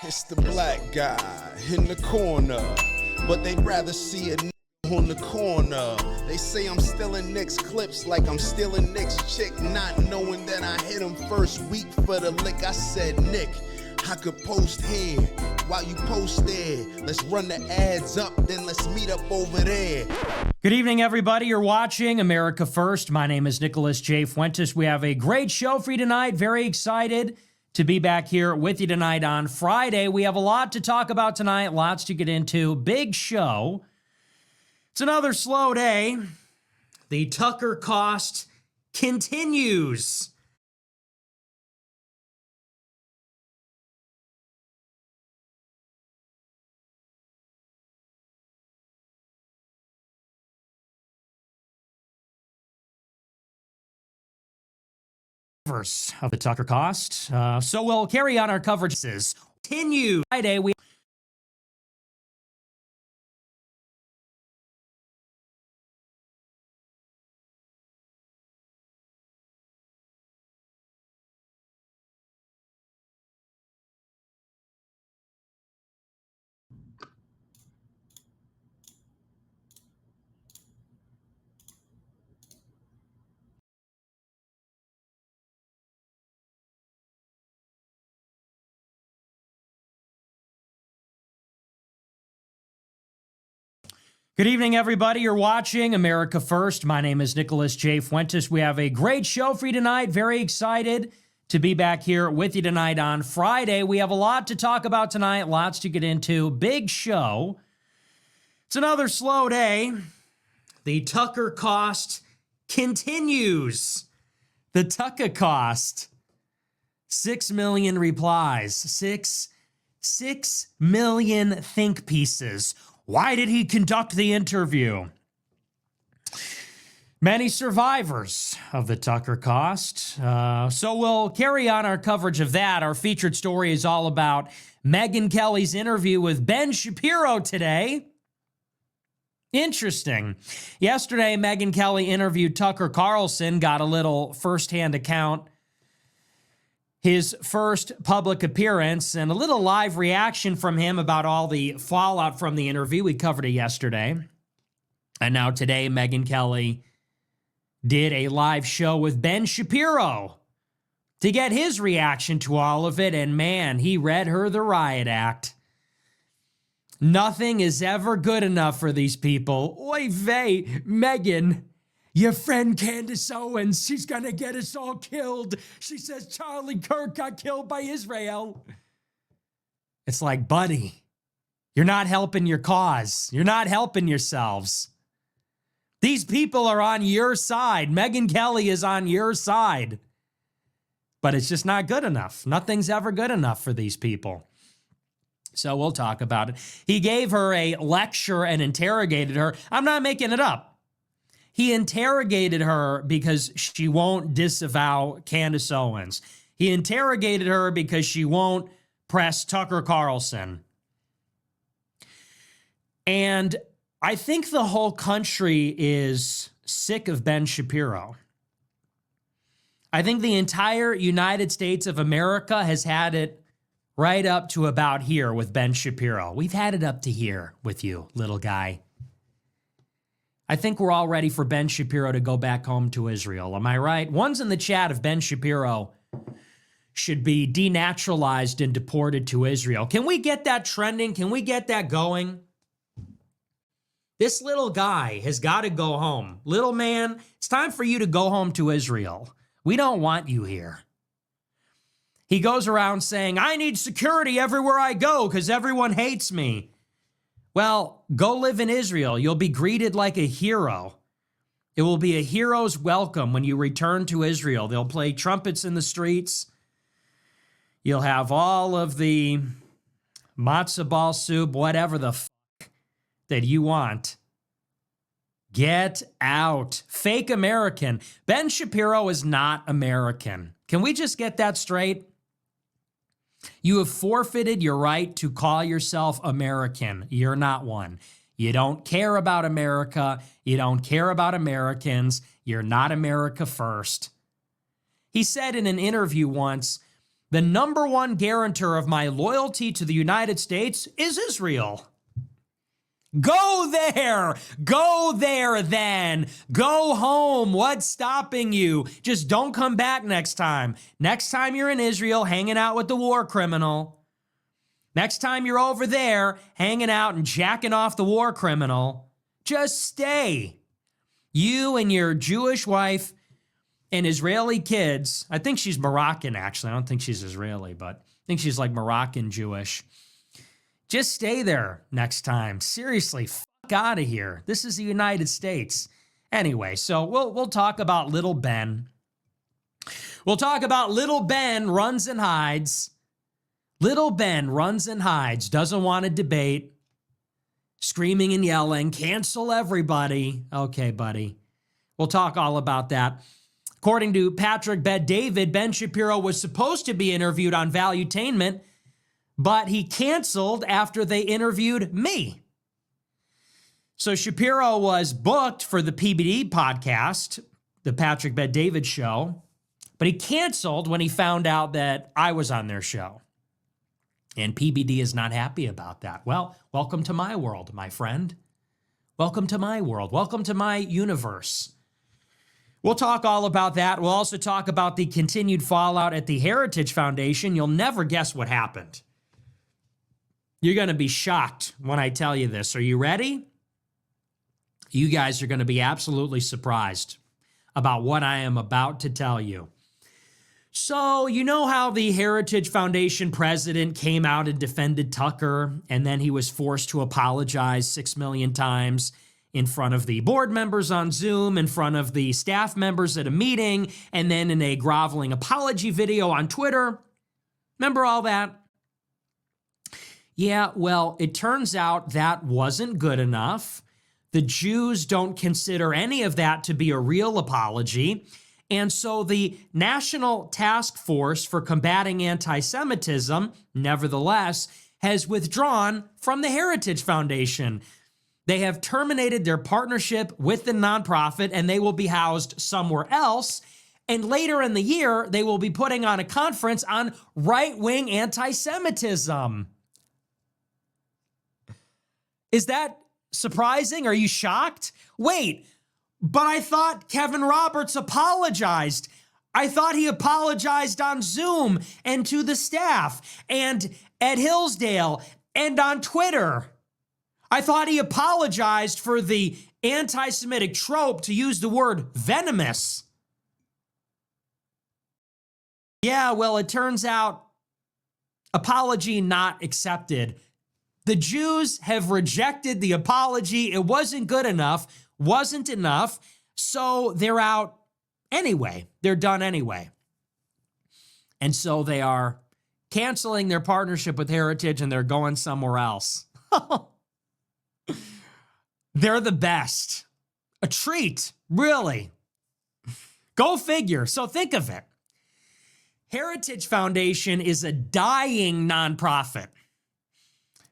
It's the black guy in the corner, but they'd rather see a on the corner. They say I'm stealing Nick's clips like I'm stealing Nick's chick, not knowing that I hit him first week for the lick. I said, Nick, I could post here while you post there. Let's run the ads up, then let's meet up over there. Good evening, everybody. You're watching America First. My name is Nicholas J. Fuentes. We have a great show for you tonight. Very excited to be back here with you tonight on Friday. We have a lot to talk about tonight, lots to get into. Big show. It's another slow day. The Tucker cost continues. Of the Tucker cost. So we'll carry on our coverages. Continue. Friday, we Good evening, everybody. You're watching America First. My name is Nicholas J. Fuentes. We have a great show for you tonight. Very excited to be back here with you tonight on Friday. We have a lot to talk about tonight, lots to get into. Big show. It's another slow day. The Tucker cost continues. The Tucker cost. 6 million replies. 6 million think pieces. Why did he conduct the interview? Many survivors of the Tucker cost. So we'll carry on our coverage of that. Our featured story is all about Megyn Kelly's interview with Ben Shapiro today. Interesting. Yesterday, Megyn Kelly interviewed Tucker Carlson, got a little firsthand account. His first public appearance and a little live reaction from him about all the fallout from the interview. We covered it yesterday. And now today, Megyn Kelly did a live show with Ben Shapiro to get his reaction to all of it. And man, he read her the riot act. Nothing is ever good enough for these people. Oy vey, Megyn. Your friend Candace Owens, she's gonna get us all killed. She says Charlie Kirk got killed by Israel. It's like, buddy, you're not helping your cause. You're not helping yourselves. These people are on your side. Megyn Kelly is on your side. But it's just not good enough. Nothing's ever good enough for these people. So we'll talk about it. He gave her a lecture and interrogated her. I'm not making it up. He interrogated her because she won't disavow Candace Owens. He interrogated her because she won't press Tucker Carlson. And I think the whole country is sick of Ben Shapiro. I think the entire United States of America has had it right up to about here with Ben Shapiro. We've had it up to here with you, little guy. I think we're all ready for Ben Shapiro to go back home to Israel. Am I right? One's in the chat if Ben Shapiro should be denaturalized and deported to Israel. Can we get that trending? Can we get that going? This little guy has got to go home. Little man, it's time for you to go home to Israel. We don't want you here. He goes around saying, I need security everywhere I go because everyone hates me. Well, go live in Israel. You'll be greeted like a hero. It will be a hero's welcome when you return to Israel. They'll play trumpets in the streets. You'll have all of the matzo ball soup, whatever the fuck that you want. Get out. Fake American. Ben Shapiro is not American. Can we just get that straight? You have forfeited your right to call yourself American. You're not one. You don't care about America. You don't care about Americans. You're not America first. He said in an interview once, The number one guarantor of my loyalty to the United States is Israel. Go there. Go there then. Go home. What's stopping you? Just don't come back next time. Next time you're in Israel hanging out with the war criminal. Next time you're over there hanging out and jacking off the war criminal, just stay. You and your Jewish wife and Israeli kids. I think she's Moroccan, actually. I don't think she's Israeli, but I think she's like Moroccan Jewish. Just stay there next time. Seriously, fuck out of here. This is the United States. Anyway, so we'll talk about little Ben. We'll talk about little Ben runs and hides. Little Ben runs and hides, doesn't want to debate, screaming and yelling, cancel everybody. Okay, buddy. We'll talk all about that. According to Patrick Bet-David, Ben Shapiro was supposed to be interviewed on Valuetainment, but he canceled after they interviewed me. So Shapiro was booked for the PBD podcast, the Patrick Bet-David show, but he canceled when he found out that I was on their show. And PBD is not happy about that. Well, welcome to my world, my friend. Welcome to my world. Welcome to my universe. We'll talk all about that. We'll also talk about the continued fallout at the Heritage Foundation. You'll never guess what happened. You're going to be shocked when I tell you this. Are you ready? You guys are going to be absolutely surprised about what I am about to tell you. So, you know how the Heritage Foundation president came out and defended Tucker, and then he was forced to apologize 6 million times in front of the board members on Zoom, in front of the staff members at a meeting, and then in a groveling apology video on Twitter? Remember all that? Yeah, well, it turns out that wasn't good enough. The Jews don't consider any of that to be a real apology. And so the National Task Force for Combating Anti-Semitism, nevertheless, has withdrawn from the Heritage Foundation. They have terminated their partnership with the nonprofit, and they will be housed somewhere else. And later in the year, they will be putting on a conference on right-wing anti-Semitism. Is that surprising? Are you shocked? Wait, but I thought Kevin Roberts apologized. I thought he apologized on Zoom and to the staff and at Hillsdale and on Twitter. I thought he apologized for the anti-Semitic trope to use the word venomous. Yeah, well, it turns out apology not accepted. The Jews have rejected the apology. It wasn't good enough, wasn't enough, so they're out anyway. They're done anyway. And so they are canceling their partnership with Heritage and they're going somewhere else. They're the best. A treat, really. Go figure. So think of it. Heritage Foundation is a dying nonprofit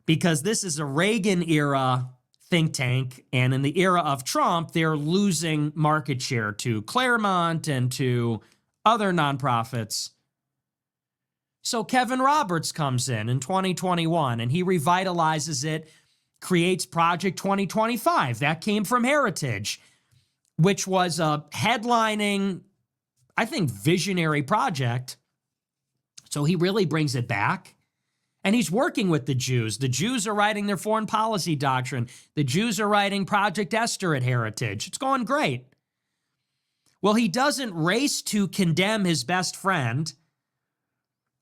because this is a Reagan-era think tank, and in the era of Trump, they're losing market share to Claremont and to other nonprofits. So Kevin Roberts comes in 2021, and he revitalizes it, creates Project 2025. That came from Heritage, which was a headlining, I think, visionary project. So he really brings it back. And he's working with the Jews. The Jews are writing their foreign policy doctrine. The Jews are writing Project Esther at Heritage. It's going great. Well, he doesn't race to condemn his best friend.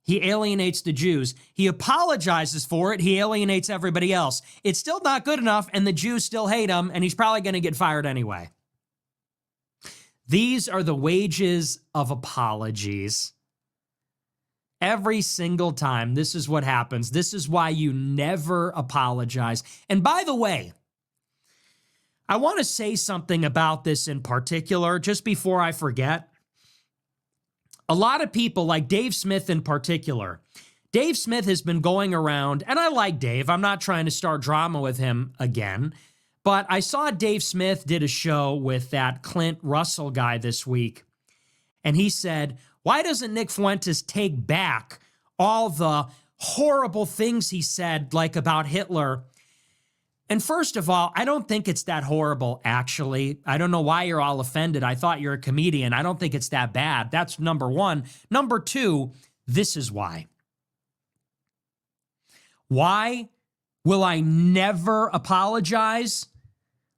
He alienates the Jews. He apologizes for it. He alienates everybody else. It's still not good enough, and the Jews still hate him, and he's probably going to get fired anyway. These are the wages of apologies. Every single time, this is what happens. This is why you never apologize. And by the way, I want to say something about this in particular, just before I forget. A lot of people, like Dave Smith in particular, Dave Smith has been going around, and I like Dave. I'm not trying to start drama with him again, but I saw Dave Smith did a show with that Clint Russell guy this week, and he said, why doesn't Nick Fuentes take back all the horrible things he said, like about Hitler. And first of all, I don't think it's that horrible, actually. I don't know why you're all offended. I thought you're a comedian. I don't think it's that bad. That's number one. Number two, this is why. Why will I never apologize?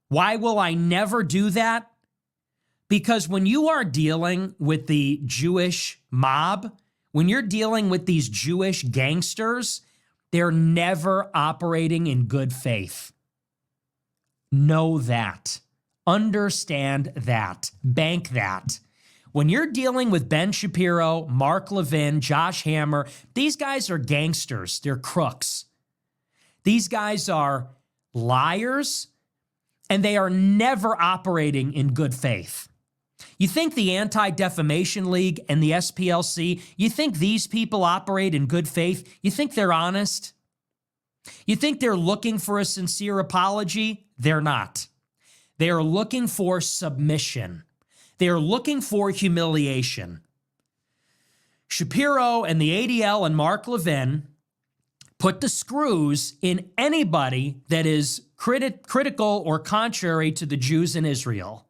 Why will I never do that? Because when you are dealing with the Jewish mob, when you're dealing with these Jewish gangsters, they're never operating in good faith. Know that. Understand that. Bank that. When you're dealing with Ben Shapiro, Mark Levin, Josh Hammer, these guys are gangsters. They're crooks. These guys are liars, and they are never operating in good faith. You think the Anti-Defamation League and the SPLC, you think these people operate in good faith? You think they're honest? You think they're looking for a sincere apology? They're not. They are looking for submission. They are looking for humiliation. Shapiro and the ADL and Mark Levin put the screws in anybody that is critical or contrary to the Jews in Israel.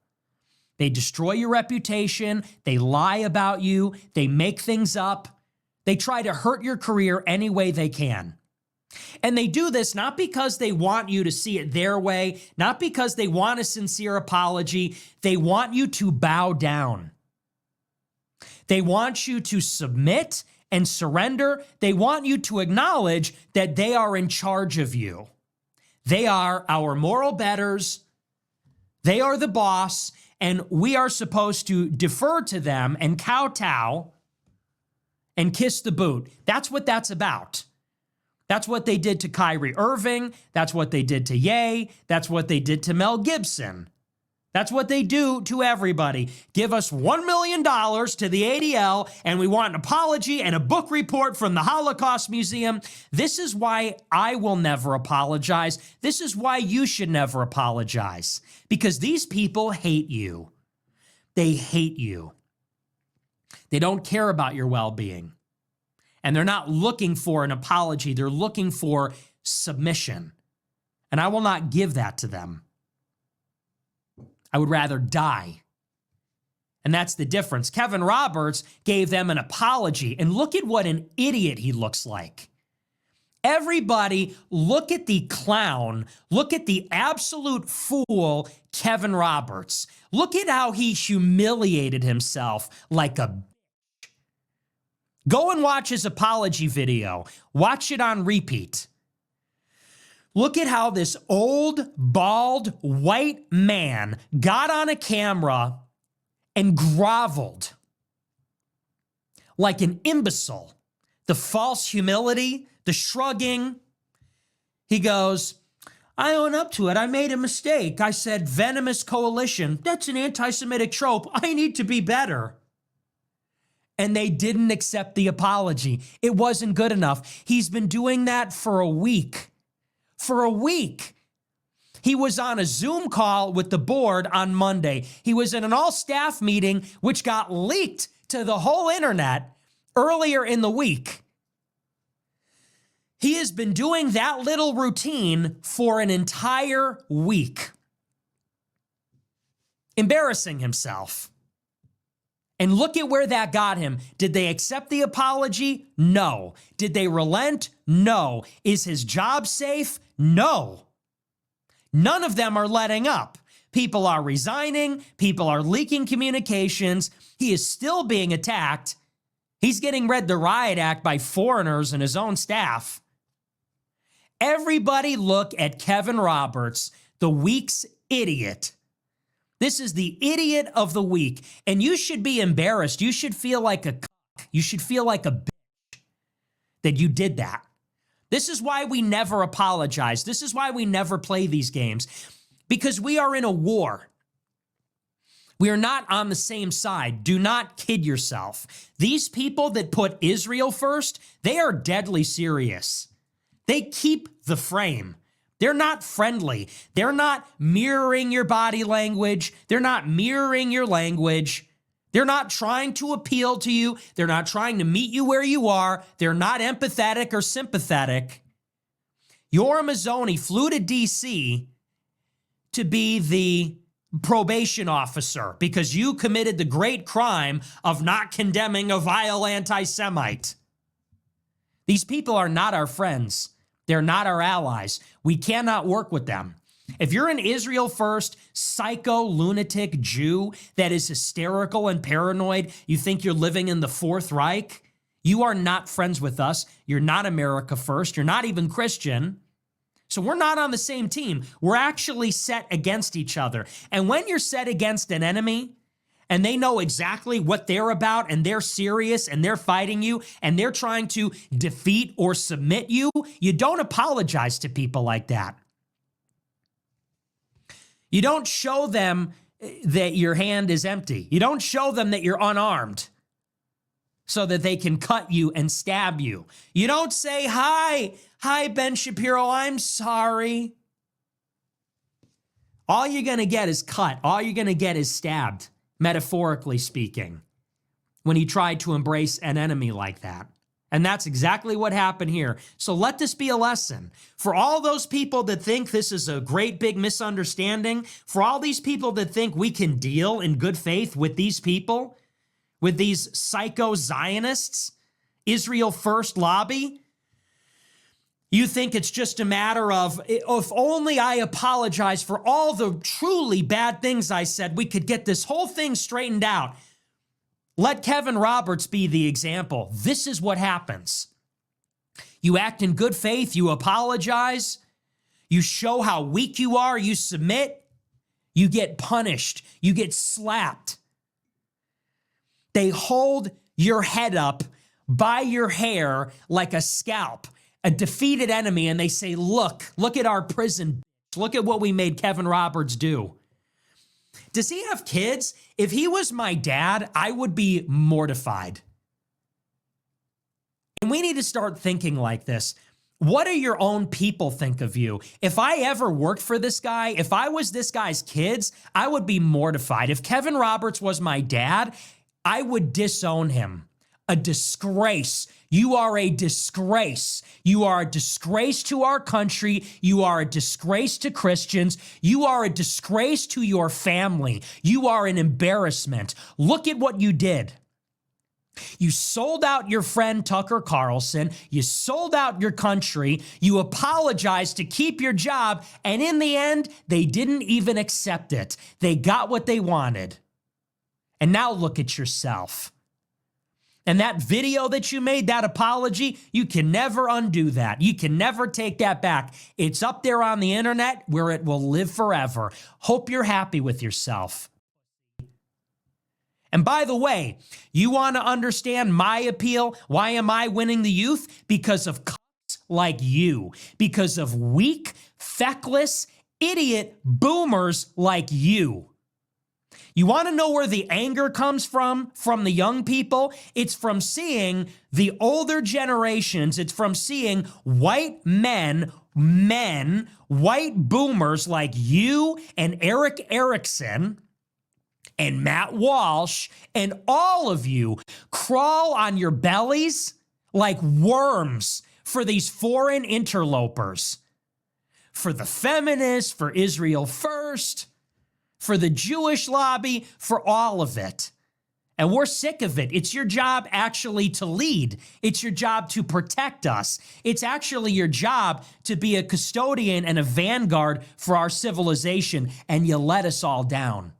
They destroy your reputation. They lie about you. They make things up. They try to hurt your career any way they can. And they do this not because they want you to see it their way, not because they want a sincere apology. They want you to bow down. They want you to submit and surrender. They want you to acknowledge that they are in charge of you. They are our moral betters. They are the boss, and we are supposed to defer to them and kowtow and kiss the boot. That's what that's about. That's what they did to Kyrie Irving. That's what they did to Ye. That's what they did to Mel Gibson. That's what they do to everybody. Give us $1 million to the ADL, and we want an apology and a book report from the Holocaust Museum. This is why I will never apologize. This is why you should never apologize. Because these people hate you. They hate you. They don't care about your well-being. And they're not looking for an apology. They're looking for submission. And I will not give that to them. I would rather die. And that's the difference. Kevin Roberts gave them an apology. And look at what an idiot he looks like. Everybody, look at the clown. Look at the absolute fool, Kevin Roberts. Look at how he humiliated himself like a bitch. Go and watch his apology video. Watch it on repeat. Look at how this old, bald, white man got on a camera and groveled like an imbecile. The false humility, the shrugging. He goes, I own up to it. I made a mistake. I said venomous coalition. That's an anti-Semitic trope. I need to be better. And they didn't accept the apology. It wasn't good enough. He's been doing that for a week. For a week. He was on a Zoom call with the board on Monday. He was in an all-staff meeting, which got leaked to the whole internet earlier in the week. He has been doing that little routine for an entire week. Embarrassing himself. And look at where that got him. Did they accept the apology? No. Did they relent? No. Is his job safe? No. None of them are letting up. People are resigning. People are leaking communications. He is still being attacked. He's getting read the riot act by foreigners and his own staff. Everybody look at Kevin Roberts, the week's idiot. This is the idiot of the week, and you should be embarrassed. You should feel like a cuck. You should feel like a bitch that you did that. This is why we never apologize. This is why we never play these games, because we are in a war. We are not on the same side. Do not kid yourself. These people that put Israel first, they are deadly serious. They keep the frame. They're not friendly. They're not mirroring your body language. They're not mirroring your language. They're not trying to appeal to you. They're not trying to meet you where you are. They're not empathetic or sympathetic. Your Mazzoni flew to D.C. to be the probation officer because you committed the great crime of not condemning a vile anti-Semite. These people are not our friends. They're not our allies. We cannot work with them. If you're an Israel first, psycho, lunatic Jew that is hysterical and paranoid, you think you're living in the Fourth Reich, you are not friends with us. You're not America first. You're not even Christian. So we're not on the same team. We're actually set against each other. And when you're set against an enemy and they know exactly what they're about and they're serious and they're fighting you and they're trying to defeat or submit you, you don't apologize to people like that. You don't show them that your hand is empty. You don't show them that you're unarmed so that they can cut you and stab you. You don't say, hi, Ben Shapiro, I'm sorry. All you're going to get is cut. All you're going to get is stabbed, metaphorically speaking, when you try to embrace an enemy like that. And that's exactly what happened here. So let this be a lesson. For all those people that think this is a great big misunderstanding, for all these people that think we can deal in good faith with these people, with these psycho Zionists, Israel First lobby, you think it's just a matter of, if only I apologize for all the truly bad things I said, we could get this whole thing straightened out. Let Kevin Roberts be the example. This is what happens. You act in good faith, you apologize, you show how weak you are, you submit, you get punished, you get slapped. They hold your head up by your hair like a scalp, a defeated enemy, and they say, look at our prison, look at what we made Kevin Roberts do. Does he have kids? If he was my dad, I would be mortified. And we need to start thinking like this. What do your own people think of you? If I ever worked for this guy, if I was this guy's kids, I would be mortified. If Kevin Roberts was my dad, I would disown him. A disgrace. You are a disgrace. You are a disgrace to our country. You are a disgrace to Christians. You are a disgrace to your family. You are an embarrassment. Look at what you did. You sold out your friend Tucker Carlson. You sold out your country. You apologized to keep your job. And in the end, they didn't even accept it. They got what they wanted. And now look at yourself. And that video that you made, that apology, you can never undo that. You can never take that back. It's up there on the internet where it will live forever. Hope you're happy with yourself. And by the way, you want to understand my appeal? Why am I winning the youth? Because of cunts like you. Because of weak, feckless, idiot boomers like you. You want to know where the anger comes from the young people? It's from seeing the older generations. It's from seeing white men, white boomers like you and Eric Erickson and Matt Walsh and all of you crawl on your bellies like worms for these foreign interlopers. For the feminists, for Israel First, for the Jewish lobby, for all of it. And we're sick of it. It's your job actually to lead. It's your job to protect us. It's actually your job to be a custodian and a vanguard for our civilization, and you let us all down.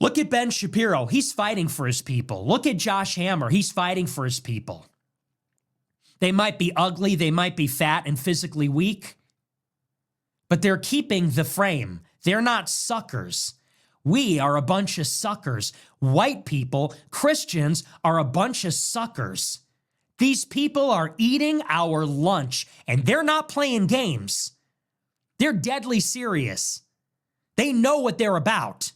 Look at Ben Shapiro. He's fighting for his people. Look at Josh Hammer. He's fighting for his people. They might be ugly. They might be fat and physically weak. But they're keeping the frame. They're not suckers. We are a bunch of suckers. White people, Christians, are a bunch of suckers. These people are eating our lunch, and they're not playing games. They're deadly serious. They know what they're about.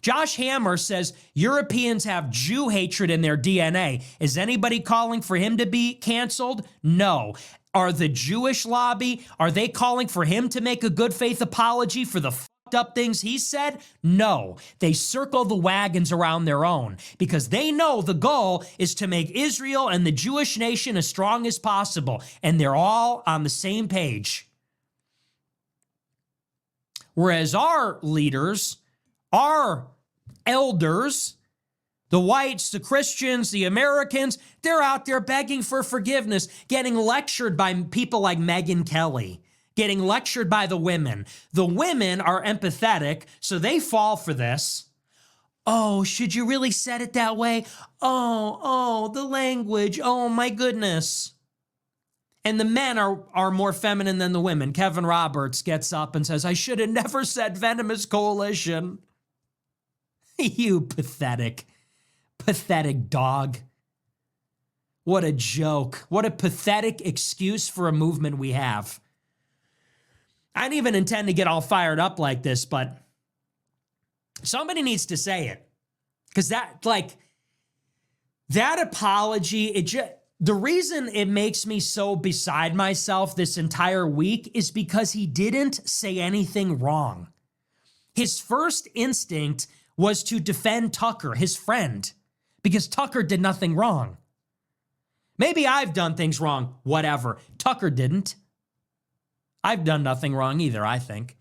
Josh Hammer says Europeans have Jew hatred in their DNA. Is anybody calling for him to be canceled? No. Are the Jewish lobby, are they calling for him to make a good faith apology for the fucked up things he said? No. They circle the wagons around their own because they know the goal is to make Israel and the Jewish nation as strong as possible. And they're all on the same page. Whereas our leaders, our elders, the whites, the Christians, the Americans, they're out there begging for forgiveness, getting lectured by people like Megyn Kelly, getting lectured by the women. The women are empathetic, so they fall for this. Oh, should you really said it that way? Oh, the language. Oh, my goodness. And the men are more feminine than the women. Kevin Roberts gets up and says, I should have never said venomous coalition. You pathetic dog. What a joke. What a pathetic excuse for a movement we have. I didn't even intend to get all fired up like this, but somebody needs to say it. Because that apology, the reason it makes me so beside myself this entire week is because he didn't say anything wrong. His first instinct was to defend Tucker, his friend, because Tucker did nothing wrong. Maybe I've done things wrong, whatever. Tucker didn't. I've done nothing wrong either, I think.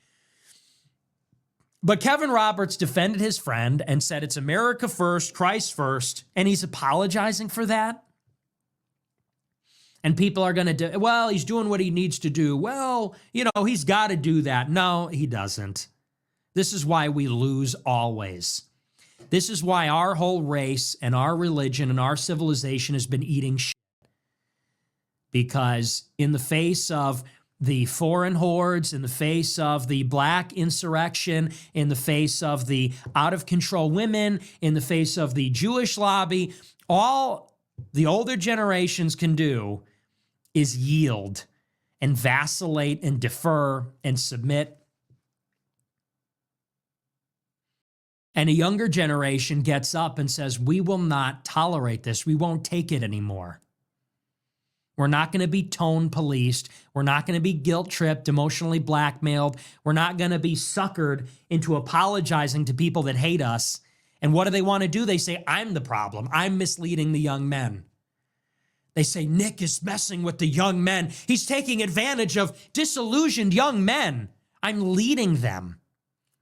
But Kevin Roberts defended his friend and said it's America first, Christ first, and he's apologizing for that. And people are going to do, well, he's doing what he needs to do. Well, he's got to do that. No, he doesn't. This is why we lose always. This is why our whole race and our religion and our civilization has been eating shit. Because in the face of the foreign hordes, in the face of the black insurrection, in the face of the out-of-control women, in the face of the Jewish lobby, all the older generations can do is yield and vacillate and defer and submit. And a younger generation gets up and says, we will not tolerate this. We won't take it anymore. We're not going to be tone policed. We're not going to be guilt-tripped, emotionally blackmailed. We're not going to be suckered into apologizing to people that hate us. And what do they want to do? They say, I'm the problem. I'm misleading the young men. They say, Nick is messing with the young men. He's taking advantage of disillusioned young men. I'm leading them.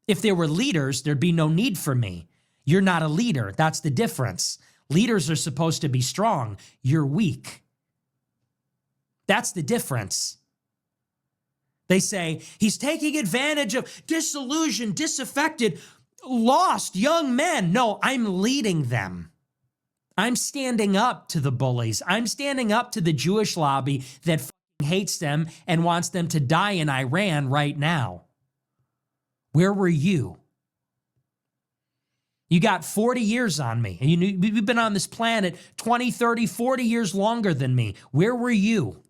If there were leaders, there'd be no need for me. You're not a leader. That's the difference. Leaders are supposed to be strong. You're weak. That's the difference. They say, he's taking advantage of disillusioned, disaffected, lost young men. No, I'm leading them. I'm standing up to the bullies. I'm standing up to the Jewish lobby that fucking hates them and wants them to die in Iran right now. Where were you? You got 40 years on me. And you've been on this planet 20, 30, 40 years longer than me. Where were you?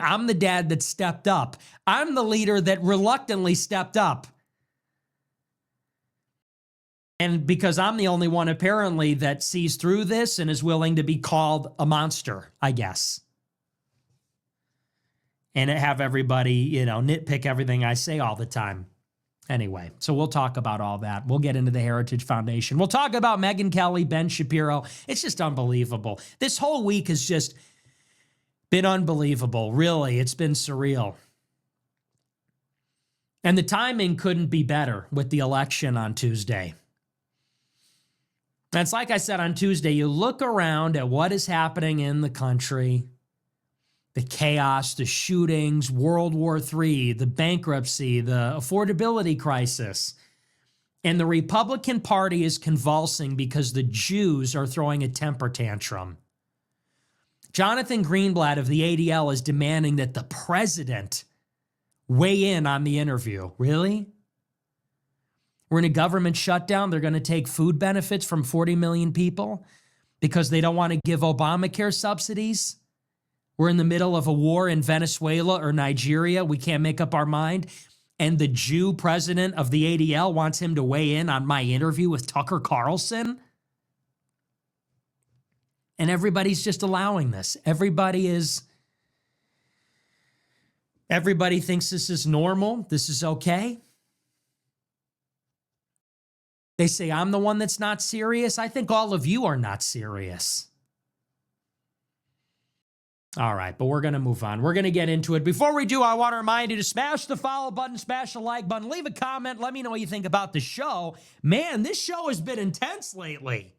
I'm the dad that stepped up. I'm the leader that reluctantly stepped up. And because I'm the only one apparently that sees through this and is willing to be called a monster, I guess. And have everybody, nitpick everything I say all the time. Anyway, so we'll talk about all that. We'll get into the Heritage Foundation. We'll talk about Megyn Kelly, Ben Shapiro. It's just unbelievable. This whole week has just been unbelievable. Really, it's been surreal. And the timing couldn't be better with the election on Tuesday. And it's like I said on Tuesday, you look around at what is happening in the country, the chaos, the shootings, World War III, the bankruptcy, the affordability crisis. And the Republican Party is convulsing because the Jews are throwing a temper tantrum. Jonathan Greenblatt of the ADL is demanding that the president weigh in on the interview. Really? We're in a government shutdown. They're going to take food benefits from 40 million people because they don't want to give Obamacare subsidies. We're in the middle of a war in Venezuela or Nigeria. We can't make up our mind. And the Jew president of the ADL wants him to weigh in on my interview with Tucker Carlson. And everybody's just allowing this. Everybody is Everybody thinks this is normal. This is okay. They say I'm the one that's not serious. I think all of you are not serious. All right, but we're going to move on. We're going to get into it. Before we do, I want to remind you to smash the follow button, smash the like button, leave a comment. Let me know what you think about the show. Man, this show has been intense lately.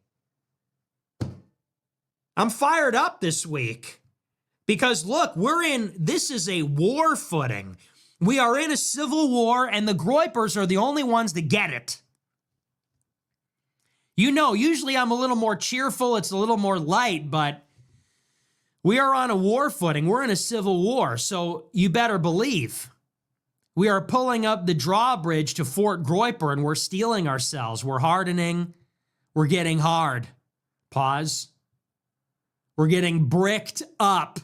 I'm fired up this week because, look, this is a war footing. We are in a civil war, and the Groypers are the only ones that get it. You know, usually I'm a little more cheerful. It's a little more light, but we are on a war footing. We're in a civil war, so you better believe. We are pulling up the drawbridge to Fort Groyper, and we're steeling ourselves. We're hardening. We're getting hard. Pause. We're getting bricked up.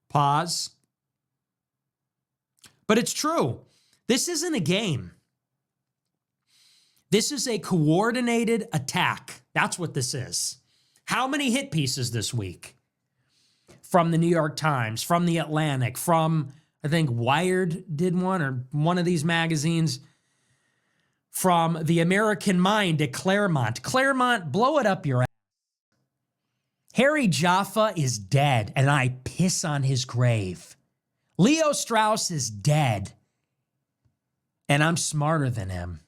Pause. But it's true. This isn't a game. This is a coordinated attack. That's what this is. How many hit pieces this week? From the New York Times, from the Atlantic, from, I think, Wired did one, or one of these magazines. From the American Mind at Claremont. Claremont, blow it up your ass. Harry Jaffa is dead, and I piss on his grave. Leo Strauss is dead, and I'm smarter than him.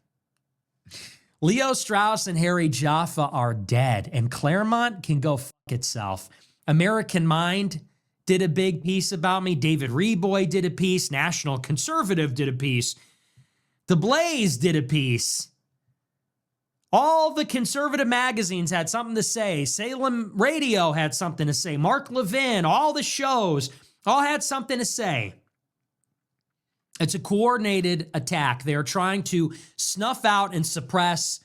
Leo Strauss and Harry Jaffa are dead, and Claremont can go fuck itself. American Mind did a big piece about me. David Reboy did a piece. National Conservative did a piece. The Blaze did a piece. All the conservative magazines had something to say. Salem Radio had something to say. Mark Levin, all the shows, all had something to say. It's a coordinated attack. They are trying to snuff out and suppress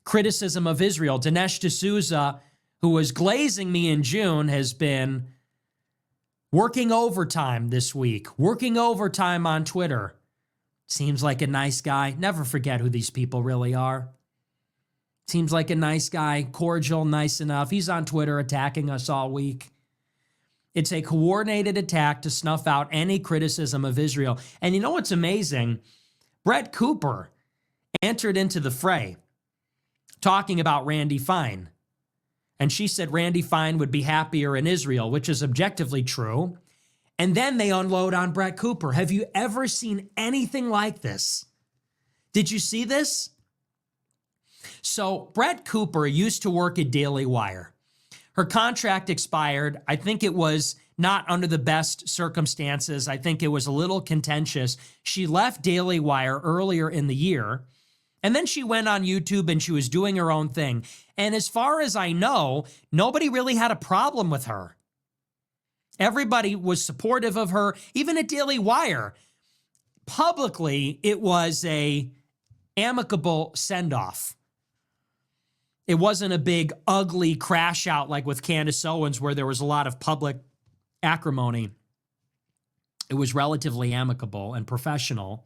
criticism of Israel. Dinesh D'Souza, who was glazing me in June, has been working overtime this week, working overtime on Twitter. Seems like a nice guy. Never forget who these people really are. Seems like a nice guy, cordial, nice enough. He's on Twitter attacking us all week. It's a coordinated attack to snuff out any criticism of Israel. And you know what's amazing? Brett Cooper entered into the fray talking about Randy Fine. And she said Randy Fine would be happier in Israel, which is objectively true. And then they unload on Brett Cooper. Have you ever seen anything like this? Did you see this? So Brett Cooper used to work at Daily Wire. Her contract expired. I think it was not under the best circumstances. I think it was a little contentious. She left Daily Wire earlier in the year, and then she went on YouTube and she was doing her own thing. And as far as I know, nobody really had a problem with her. Everybody was supportive of her, even at Daily Wire. Publicly, it was a amicable send-off. It wasn't a big, ugly crash out like with Candace Owens where there was a lot of public acrimony. It was relatively amicable and professional.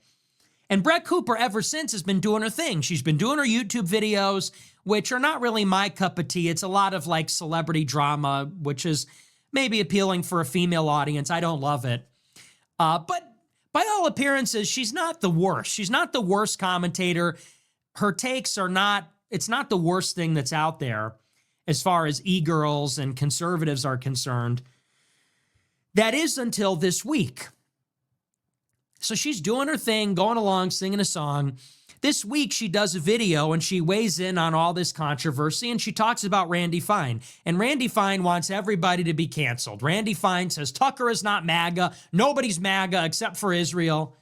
And Brett Cooper, ever since, has been doing her thing. She's been doing her YouTube videos, which are not really my cup of tea. It's a lot of like celebrity drama, which is maybe appealing for a female audience. I don't love it. But by all appearances, she's not the worst. She's not the worst commentator. Her takes are not, it's not the worst thing that's out there as far as e-girls and conservatives are concerned. That is until this week. So she's doing her thing, going along, singing a song. This week, she does a video and she weighs in on all this controversy and she talks about Randy Fine. And Randy Fine wants everybody to be canceled. Randy Fine says Tucker is not MAGA. Nobody's MAGA except for Israel.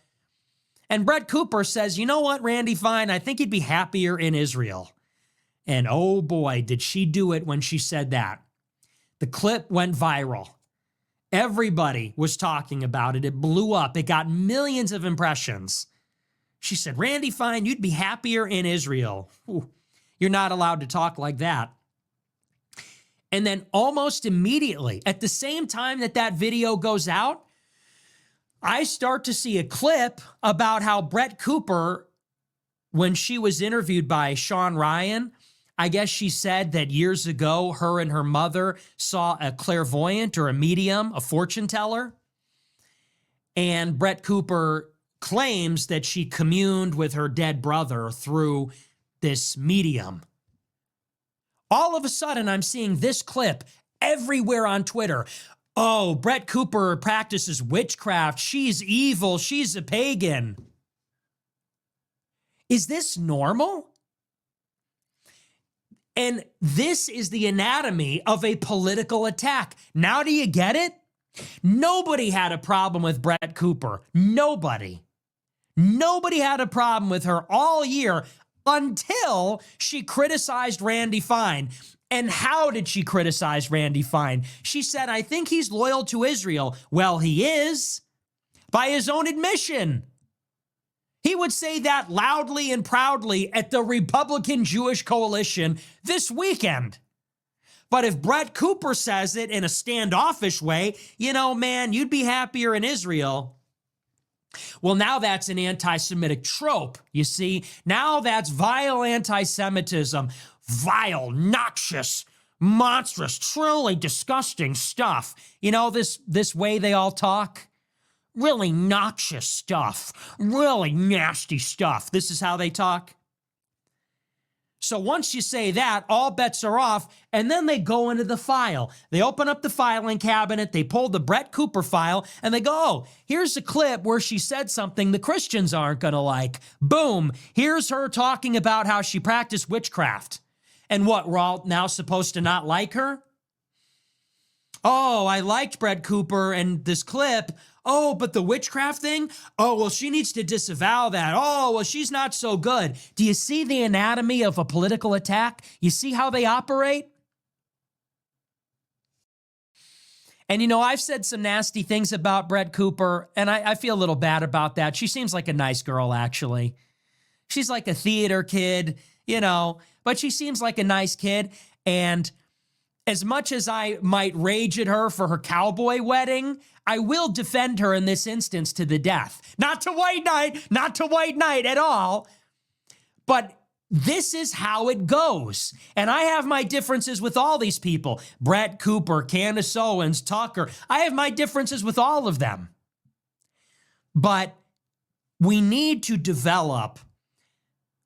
And Brett Cooper says, you know what, Randy Fine, I think he'd be happier in Israel. And oh boy, did she do it when she said that. The clip went viral. Everybody was talking about it. It blew up. It got millions of impressions. She said, Randy Fine, you'd be happier in Israel. Ooh, you're not allowed to talk like that. And then almost immediately, at the same time that that video goes out, I start to see a clip about how Brett Cooper, when she was interviewed by Sean Ryan, I guess she said that years ago, her and her mother saw a clairvoyant or a medium, a fortune teller. And Brett Cooper claims that she communed with her dead brother through this medium. All of a sudden, I'm seeing this clip everywhere on Twitter. Oh, Brett Cooper practices witchcraft. She's evil. She's a pagan. Is this normal? And this is the anatomy of a political attack. Now do you get it? Nobody had a problem with Brett Cooper. Nobody. Nobody had a problem with her all year until she criticized Randy Fine. And how did she criticize Randy Fine? She said, I think he's loyal to Israel. Well, he is, by his own admission. He would say that loudly and proudly at the Republican Jewish Coalition this weekend. But if Brett Cooper says it in a standoffish way, you know, man, you'd be happier in Israel. Well, now that's an anti-Semitic trope, you see. Now that's vile anti-Semitism. Vile, noxious, monstrous, truly disgusting stuff. You know, this way they all talk? Really noxious stuff. Really nasty stuff. This is how they talk. So once you say that, all bets are off, and then they go into the file. They open up the filing cabinet, they pull the Brett Cooper file, and they go, oh, here's a clip where she said something the Christians aren't going to like. Boom, here's her talking about how she practiced witchcraft. And what, we're all now supposed to not like her? Oh, I liked Brett Cooper and this clip. Oh, but the witchcraft thing? Oh, well, she needs to disavow that. Oh, well, she's not so good. Do you see the anatomy of a political attack? You see how they operate? And, you know, I've said some nasty things about Brett Cooper, and I feel a little bad about that. She seems like a nice girl, actually. She's like a theater kid, you know, but she seems like a nice kid. And as much as I might rage at her for her cowboy wedding, I will defend her in this instance to the death. Not to white knight at all. But this is how it goes. And I have my differences with all these people. Brett Cooper, Candace Owens, Tucker. I have my differences with all of them. But we need to develop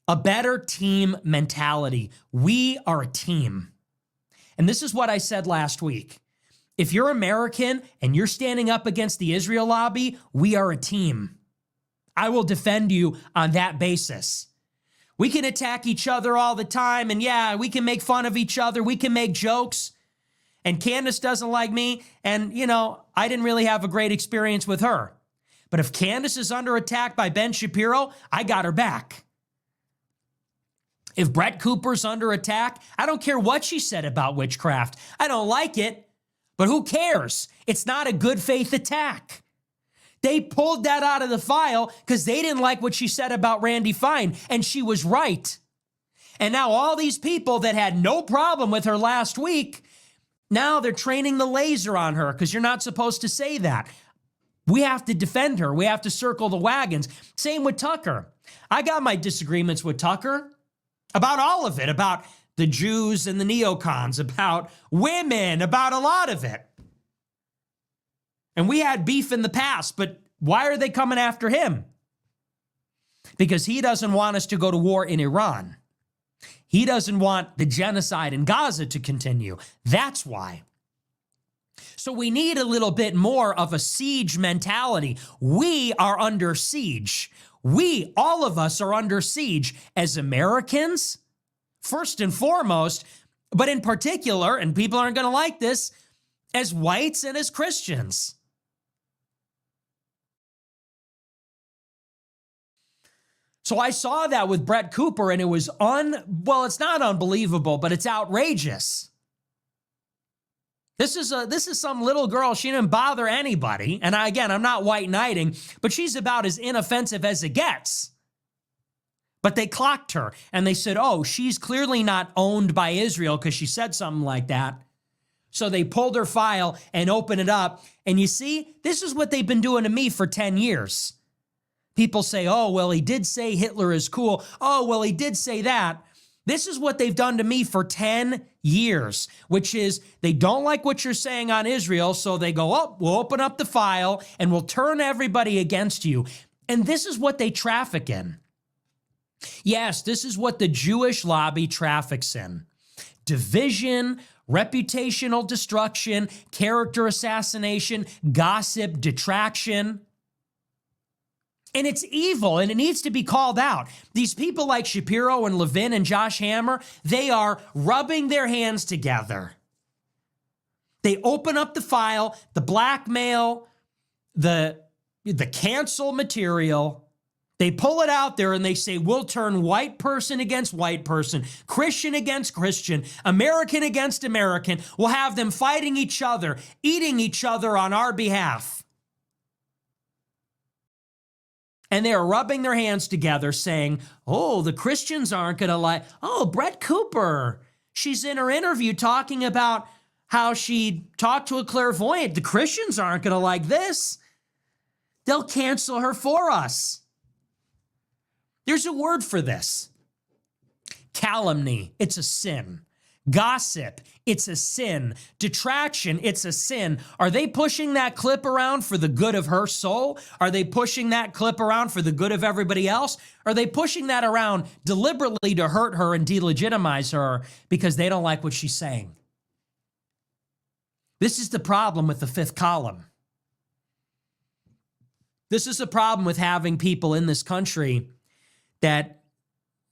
a better team mentality. We are a team. And this is what I said last week. If you're American and you're standing up against the Israel lobby, we are a team. I will defend you on that basis. We can attack each other all the time, and yeah, we can make fun of each other. We can make jokes. And Candace doesn't like me, and, you know, I didn't really have a great experience with her. But if Candace is under attack by Ben Shapiro, I got her back. If Brett Cooper's under attack, I don't care what she said about witchcraft. I don't like it, but who cares? It's not a good faith attack. They pulled that out of the file because they didn't like what she said about Randy Fine, and she was right. And now all these people that had no problem with her last week, now they're training the laser on her because you're not supposed to say that. We have to defend her. We have to circle the wagons. Same with Tucker. I got my disagreements with Tucker. About all of it, about the Jews and the neocons, about women, about a lot of it. And we had beef in the past, but why are they coming after him? Because he doesn't want us to go to war in Iran. He doesn't want the genocide in Gaza to continue. That's why. So we need a little bit more of a siege mentality. We are under siege. We, all of us, are under siege as Americans, first and foremost, but in particular, and people aren't going to like this, as whites and as Christians. So I saw that with Brett Cooper, and it was well, it's not unbelievable, but it's outrageous. This is some little girl. She didn't bother anybody. And I'm not white knighting, but she's about as inoffensive as it gets. But they clocked her and they said, oh, she's clearly not owned by Israel because she said something like that. So they pulled her file and opened it up. And you see, this is what they've been doing to me for 10 years. People say, oh, well, he did say Hitler is cool. Oh, well, he did say that. This is what they've done to me for 10 years, which is they don't like what you're saying on Israel, so they go, oh, we'll open up the file and we'll turn everybody against you. And this is what they traffic in. Yes, this is what the Jewish lobby traffics in. Division, reputational destruction, character assassination, gossip, detraction. And it's evil, and it needs to be called out. These people like Shapiro and Levin and Josh Hammer, they are rubbing their hands together. They open up the file, the blackmail, the cancel material. They pull it out there and they say, we'll turn white person against white person, Christian against Christian, American against American. We'll have them fighting each other, eating each other on our behalf. And they're rubbing their hands together saying, oh, the Christians aren't going to like, oh, Brett Cooper. She's in her interview talking about how she talked to a clairvoyant. The Christians aren't going to like this. They'll cancel her for us. There's a word for this. Calumny, it's a sin. Gossip, it's a sin. Detraction, it's a sin. Are they pushing that clip around for the good of her soul? Are they pushing that clip around for the good of everybody else? Are they pushing that around deliberately to hurt her and delegitimize her because they don't like what she's saying? This is the problem with the fifth column. This is the problem with having people in this country that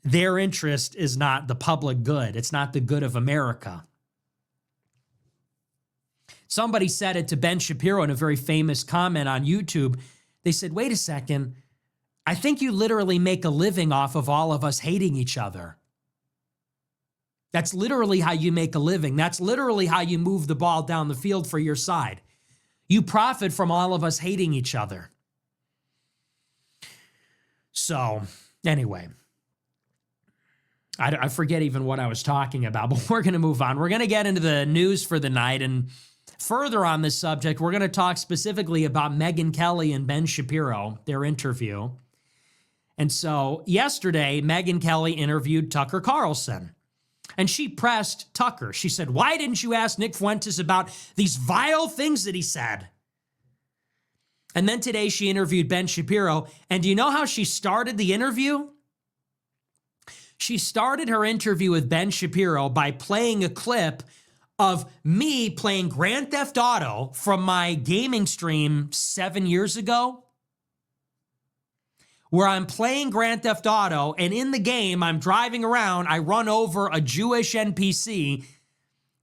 their interest is not the public good. It's not the good of America. Somebody said it to Ben Shapiro in a very famous comment on YouTube. They said, wait a second, I think you literally make a living off of all of us hating each other. That's literally how you make a living. That's literally how you move the ball down the field for your side. You profit from all of us hating each other. So, anyway, I forget even what I was talking about, but we're going to move on. We're going to get into the news for the night, and further on this subject, we're going to talk specifically about Megyn Kelly and Ben Shapiro, their interview. And so yesterday, Megyn Kelly interviewed Tucker Carlson, and she pressed Tucker. She said, why didn't you ask Nick Fuentes about these vile things that he said? And then today she interviewed Ben Shapiro. And do you know how she started the interview? She started her interview with Ben Shapiro by playing a clip of me playing Grand Theft Auto from my gaming stream 7 years ago, where I'm playing Grand Theft Auto, and in the game, I'm driving around, I run over a Jewish NPC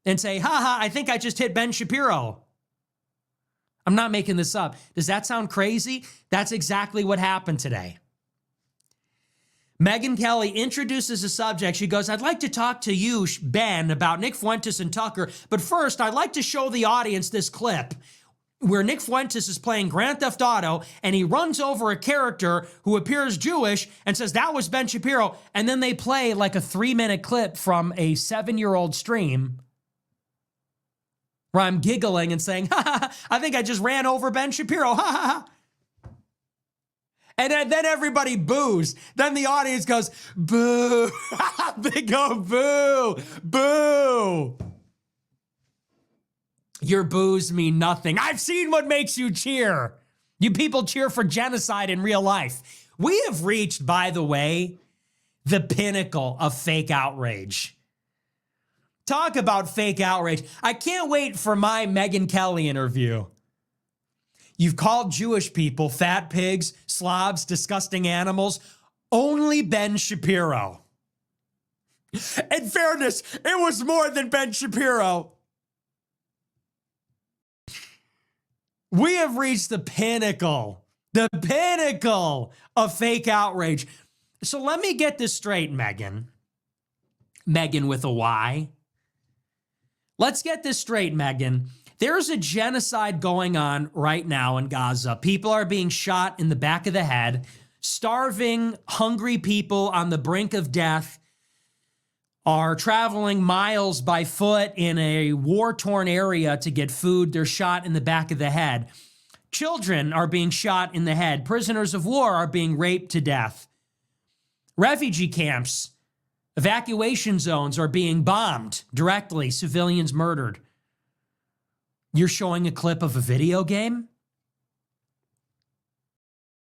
and say, haha, I think I just hit Ben Shapiro. I'm not making this up. Does that sound crazy? That's exactly what happened today. Megyn Kelly introduces a subject. She goes, I'd like to talk to you, Ben, about Nick Fuentes and Tucker, but first I'd like to show the audience this clip where Nick Fuentes is playing Grand Theft Auto and he runs over a character who appears Jewish and says, that was Ben Shapiro. And then they play like a 3-minute clip from a 7-year-old stream where I'm giggling and saying, ha ha, ha, I think I just ran over Ben Shapiro, ha ha ha. And then everybody boos. Then the audience goes, boo. They go, boo, boo. Your boos mean nothing. I've seen what makes you cheer. You people cheer for genocide in real life. We have reached, by the way, the pinnacle of fake outrage. Talk about fake outrage. I can't wait for my Megyn Kelly interview. You've called Jewish people fat pigs, slobs, disgusting animals. Only Ben Shapiro. In fairness, it was more than Ben Shapiro. We have reached the pinnacle of fake outrage. So let me get this straight, Megyn. Megyn with a Y. Let's get this straight, Megyn. There's a genocide going on right now in Gaza. People are being shot in the back of the head. Starving, hungry people on the brink of death are traveling miles by foot in a war-torn area to get food. They're shot in the back of the head. Children are being shot in the head. Prisoners of war are being raped to death. Refugee camps Evacuation zones are being bombed directly, civilians murdered. You're showing a clip of a video game?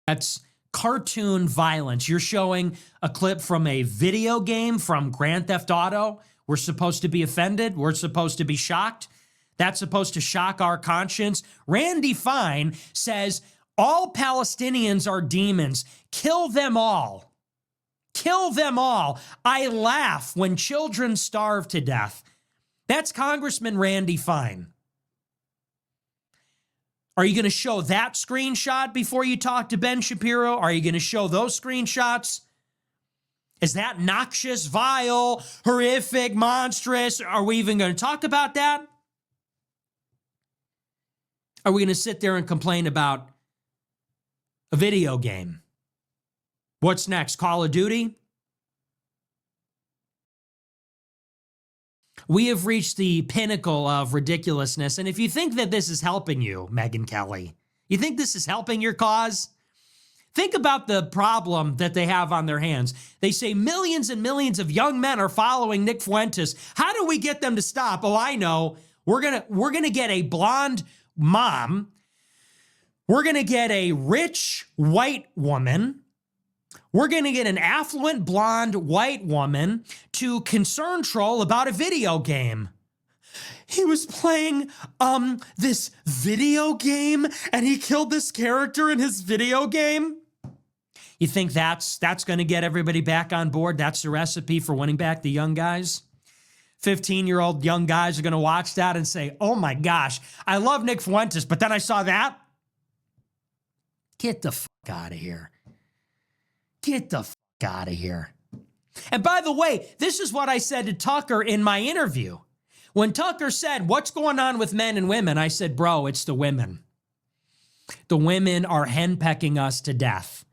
That's cartoon violence. You're showing a clip from a video game from Grand Theft Auto. We're supposed to be offended. We're supposed to be shocked. That's supposed to shock our conscience. Randy Fine says all Palestinians are demons. Kill them all. Kill them all. I laugh when children starve to death. That's Congressman Randy Fine. Are you going to show that screenshot before you talk to Ben Shapiro? Are you going to show those screenshots? Is that noxious, vile, horrific, monstrous? Are we even going to talk about that? Are we going to sit there and complain about a video game? What's next? Call of Duty? We have reached the pinnacle of ridiculousness. And if you think that this is helping you, Megyn Kelly, you think this is helping your cause? Think about the problem that they have on their hands. They say millions and millions of young men are following Nick Fuentes. How do we get them to stop? Oh, I know. We're gonna get a blonde mom. We're gonna get a rich white woman. We're going to get an affluent blonde white woman to concern troll about a video game. He was playing this video game and he killed this character in his video game. You think that's going to get everybody back on board? That's the recipe for winning back the young guys? 15-year-old young guys are going to watch that and say, oh my gosh, I love Nick Fuentes, but then I saw that. Get the fuck out of here. Get the fuck out of here. And by the way, this is what I said to Tucker in my interview. When Tucker said, what's going on with men and women? I said, bro, it's the women. The women are henpecking us to death.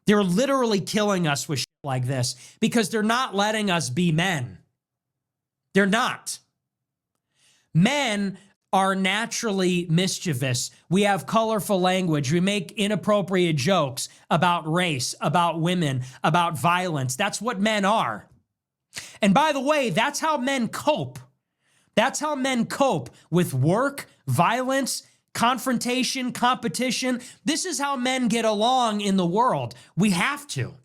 They're literally killing us with shit like this because they're not letting us be men. They're not. Men are naturally mischievous. We have colorful language. We make inappropriate jokes about race, about women, about violence. That's what men are. And by the way, that's how men cope. That's how men cope with work, violence, confrontation, competition. This is how men get along in the world. We have to.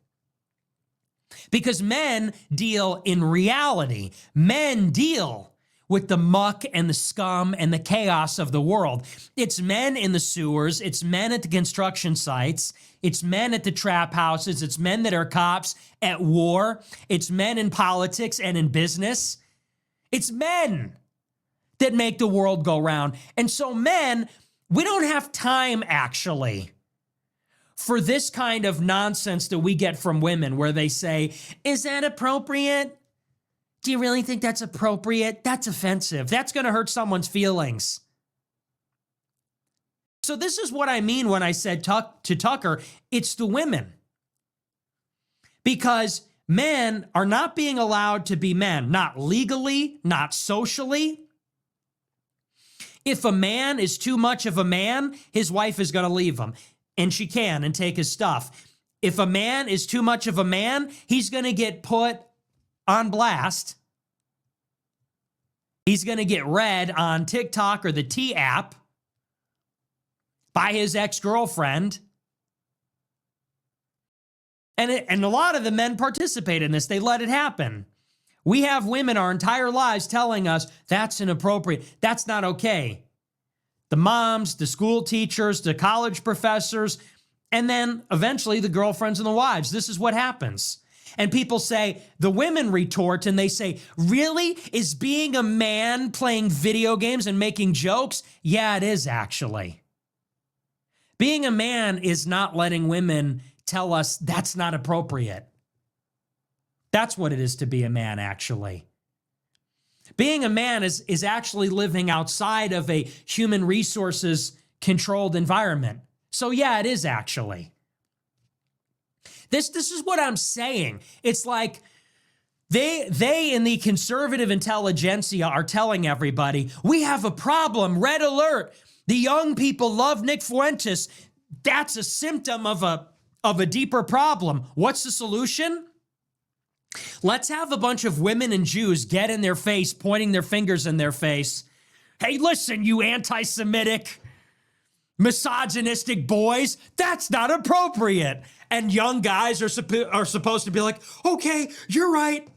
Because men deal in reality. Men deal with the muck and the scum and the chaos of the world. It's men in the sewers. It's men at the construction sites. It's men at the trap houses. It's men that are cops at war. It's men in politics and in business. It's men that make the world go round. And so men, we don't have time actually for this kind of nonsense that we get from women where they say, is that appropriate? Do you really think that's appropriate? That's offensive. That's going to hurt someone's feelings. So this is what I mean when I said to Tucker, it's the women. Because men are not being allowed to be men, not legally, not socially. If a man is too much of a man, his wife is going to leave him, and she can, and take his stuff. If a man is too much of a man, he's going to get put on blast. He's going to get read on TikTok or the T app by his ex-girlfriend. And a lot of the men participate in this. They let it happen. We have women our entire lives telling us that's inappropriate. That's not okay. The moms, the school teachers, the college professors, and then eventually the girlfriends and the wives. This is what happens. And people say, the women retort and they say, really? Is being a man playing video games and making jokes? Yeah, it is actually. Being a man is not letting women tell us that's not appropriate. That's what it is to be a man, actually. Being a man is actually living outside of a human resources controlled environment. So yeah, it is actually. This is what I'm saying. It's like they in the conservative intelligentsia are telling everybody, we have a problem, red alert. The young people love Nick Fuentes. That's a symptom of a deeper problem. What's the solution? Let's have a bunch of women and Jews get in their face, pointing their fingers in their face. Hey, listen, you anti-Semitic, misogynistic boys, that's not appropriate. And young guys are supposed to be like, okay, you're right.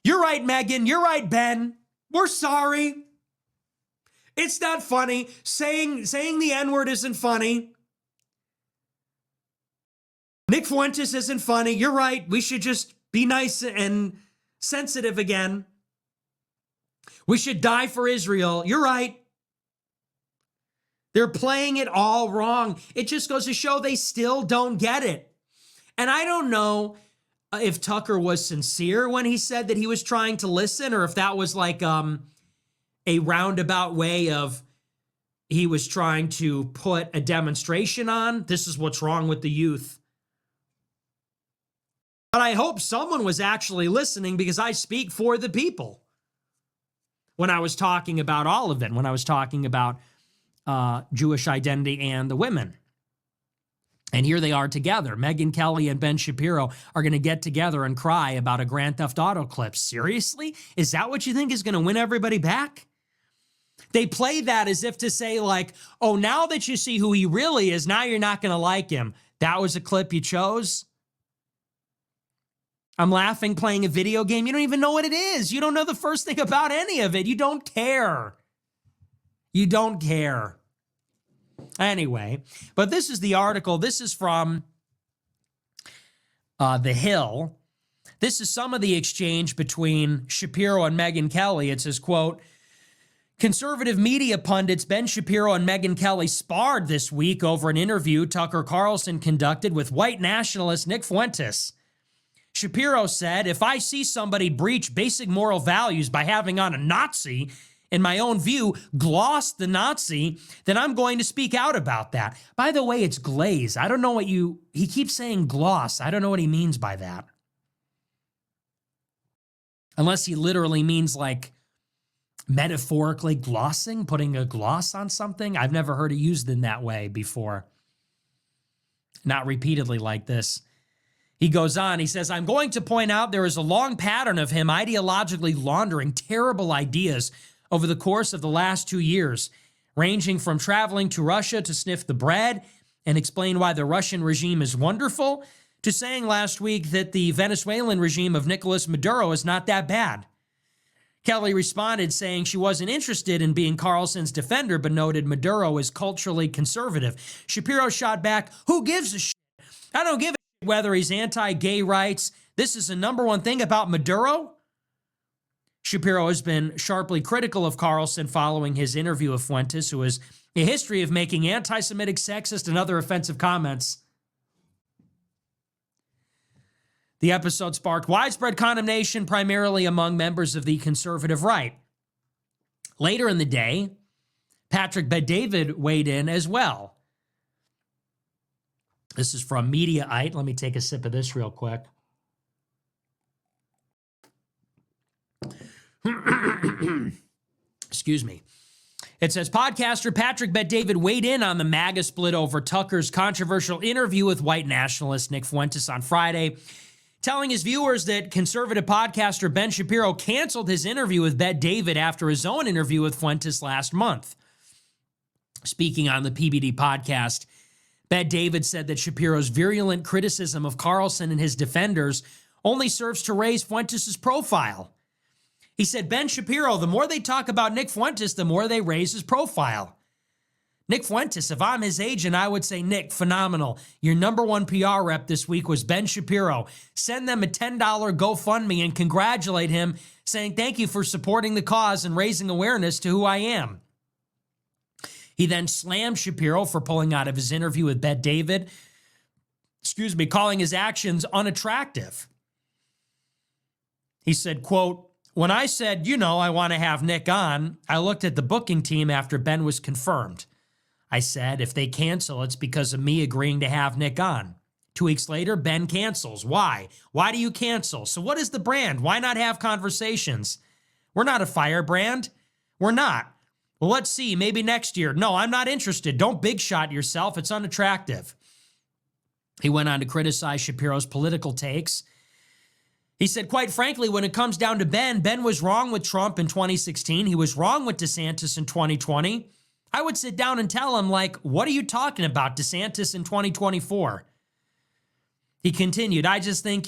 You're right, Megan. You're right, Ben. We're sorry. It's not funny. Saying the N-word isn't funny. Nick Fuentes isn't funny. You're right. We should just be nice and sensitive again. We should die for Israel. You're right. They're playing it all wrong. It just goes to show they still don't get it. And I don't know if Tucker was sincere when he said that he was trying to listen, or if that was like a roundabout way of he was trying to put a demonstration on. This is what's wrong with the youth. But I hope someone was actually listening, because I speak for the people when I was talking about all of it, when I was talking about Jewish identity and the women. And here they are together. Megyn Kelly and Ben Shapiro are going to get together and cry about a Grand Theft Auto clip. Seriously? Is that what you think is going to win everybody back? They play that as if to say, like, oh, now that you see who he really is, now you're not going to like him. That was a clip you chose? I'm laughing playing a video game. You don't even know what it is. You don't know the first thing about any of it. You don't care. You don't care. Anyway, but this is the article. This is from The Hill. This is some of the exchange between Shapiro and Megyn Kelly. It says, quote, conservative media pundits Ben Shapiro and Megyn Kelly sparred this week over an interview Tucker Carlson conducted with white nationalist Nick Fuentes. Shapiro said, if I see somebody breach basic moral values by having on a Nazi, in my own view, gloss the Nazi, then I'm going to speak out about that. By the way, it's glaze. I don't know what he keeps saying gloss. I don't know what he means by that. Unless he literally means like metaphorically glossing, putting a gloss on something. I've never heard it used in that way before. Not repeatedly like this. He goes on, he says, I'm going to point out there is a long pattern of him ideologically laundering terrible ideas over the course of the last 2 years, ranging from traveling to Russia to sniff the bread and explain why the Russian regime is wonderful, to saying last week that the Venezuelan regime of Nicolas Maduro is not that bad. Kelly responded saying she wasn't interested in being Carlson's defender, but noted Maduro is culturally conservative. Shapiro shot back, who gives a shit? I don't give a shit whether he's anti-gay rights. This is the number one thing about Maduro. Shapiro has been sharply critical of Carlson following his interview with Fuentes, who has a history of making anti-Semitic, sexist, and other offensive comments. The episode sparked widespread condemnation, primarily among members of the conservative right. Later in the day, Patrick Bet-David weighed in as well. This is from Mediaite. Let me take a sip of this real quick. Excuse me. It says, podcaster Patrick Bet-David weighed in on the MAGA split over Tucker's controversial interview with white nationalist Nick Fuentes on Friday, telling his viewers that conservative podcaster Ben Shapiro canceled his interview with Bet-David after his own interview with Fuentes last month. Speaking on the PBD podcast, Bet-David said that Shapiro's virulent criticism of Carlson and his defenders only serves to raise Fuentes' profile. He said, Ben Shapiro, the more they talk about Nick Fuentes, the more they raise his profile. Nick Fuentes, if I'm his agent, I would say, Nick, phenomenal. Your number one PR rep this week was Ben Shapiro. Send them a $10 GoFundMe and congratulate him, saying thank you for supporting the cause and raising awareness to who I am. He then slammed Shapiro for pulling out of his interview with Bet-David, calling his actions unattractive. He said, quote, when I said, I want to have Nick on, I looked at the booking team after Ben was confirmed. I said, if they cancel, it's because of me agreeing to have Nick on. 2 weeks later, Ben cancels. Why? Why do you cancel? So what is the brand? Why not have conversations? We're not a firebrand. We're not. Well, let's see. Maybe next year. No, I'm not interested. Don't big shot yourself. It's unattractive. He went on to criticize Shapiro's political takes. He said, quite frankly, when it comes down to Ben was wrong with Trump in 2016. He was wrong with DeSantis in 2020. I would sit down and tell him, like, what are you talking about, DeSantis in 2024? He continued, I just think,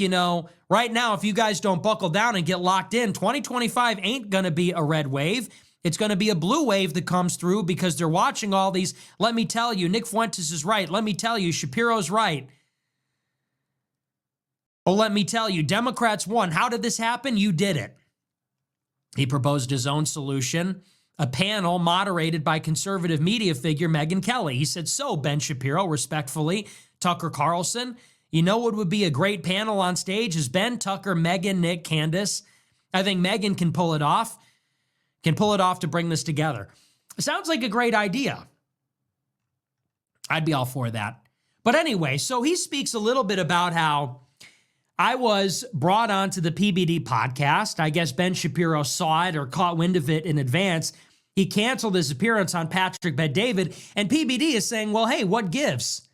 right now, if you guys don't buckle down and get locked in, 2025 ain't going to be a red wave. It's going to be a blue wave that comes through because they're watching all these. Let me tell you, Nick Fuentes is right. Let me tell you, Shapiro's right. Oh, let me tell you, Democrats won. How did this happen? You did it. He proposed his own solution, a panel moderated by conservative media figure Megyn Kelly. He said, so, Ben Shapiro, respectfully, Tucker Carlson, you know what would be a great panel on stage is Ben, Tucker, Megyn, Nick, Candace. I think Megyn can pull it off to bring this together. It sounds like a great idea. I'd be all for that. But anyway, so he speaks a little bit about how I was brought onto the PBD podcast. I guess Ben Shapiro saw it or caught wind of it in advance. He canceled his appearance on Patrick Bet-David, and PBD is saying, well, hey, what gives?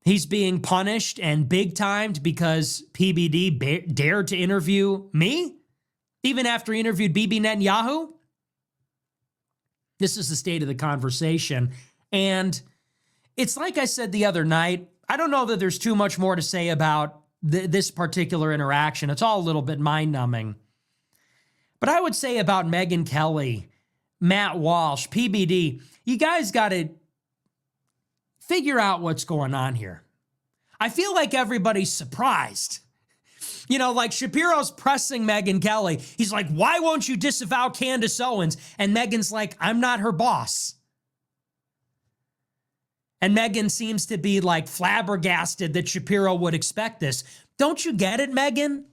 He's being punished and big-timed because PBD dared to interview me, even after he interviewed Bibi Netanyahu. This is the state of the conversation. And it's like I said the other night, I don't know that there's too much more to say about this particular interaction. It's all a little bit mind-numbing. But I would say about Megyn Kelly, Matt Walsh, PBD, you guys got to figure out what's going on here. I feel like everybody's surprised. Like Shapiro's pressing Megyn Kelly. He's like, why won't you disavow Candace Owens? And Megyn's like, I'm not her boss. And Megyn seems to be like flabbergasted that Shapiro would expect this. Don't you get it, Megyn?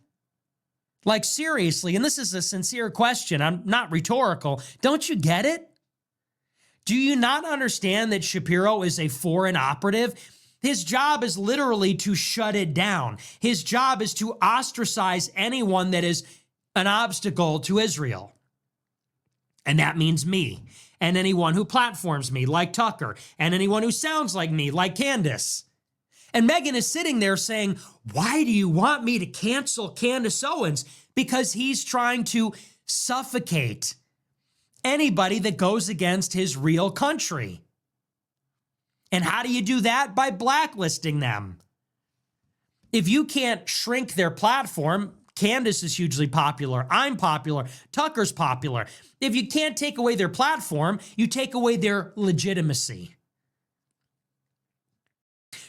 Like seriously, and this is a sincere question. I'm not rhetorical. Don't you get it? Do you not understand that Shapiro is a foreign operative? His job is literally to shut it down. His job is to ostracize anyone that is an obstacle to Israel. And that means me. And anyone who platforms me, like Tucker, and anyone who sounds like me, like Candace. And Megyn is sitting there saying, why do you want me to cancel Candace Owens? Because he's trying to suffocate anybody that goes against his real country. And how do you do that? By blacklisting them. If you can't shrink their platform, Candace is hugely popular. I'm popular. Tucker's popular. If you can't take away their platform, you take away their legitimacy.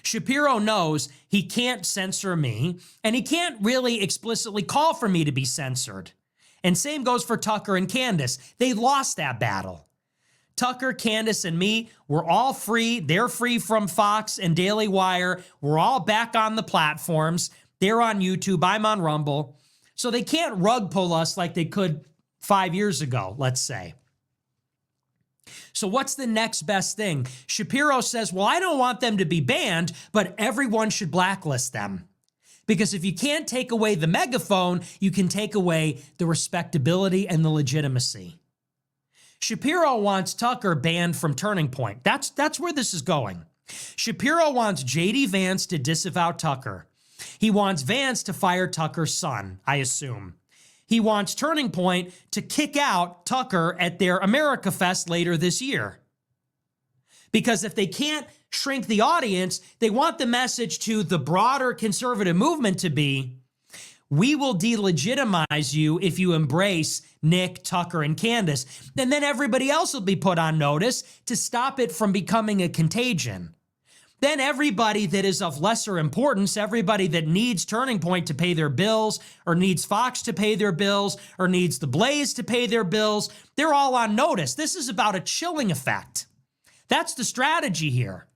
Shapiro knows he can't censor me, and he can't really explicitly call for me to be censored. And same goes for Tucker and Candace. They lost that battle. Tucker, Candace, and me, we're all free. They're free from Fox and Daily Wire. We're all back on the platforms. They're on YouTube. I'm on Rumble. So they can't rug pull us like they could 5 years ago, let's say. So what's the next best thing? Shapiro says, well, I don't want them to be banned, but everyone should blacklist them. Because if you can't take away the megaphone, you can take away the respectability and the legitimacy. Shapiro wants Tucker banned from Turning Point. That's where this is going. Shapiro wants J.D. Vance to disavow Tucker. He wants Vance to fire Tucker's son, I assume. He wants Turning Point to kick out Tucker at their America Fest later this year. Because if they can't shrink the audience, they want the message to the broader conservative movement to be, we will delegitimize you if you embrace Nick, Tucker, and Candace. And then everybody else will be put on notice to stop it from becoming a contagion. Then everybody that is of lesser importance, everybody that needs Turning Point to pay their bills, or needs Fox to pay their bills, or needs The Blaze to pay their bills, they're all on notice. This is about a chilling effect. That's the strategy here.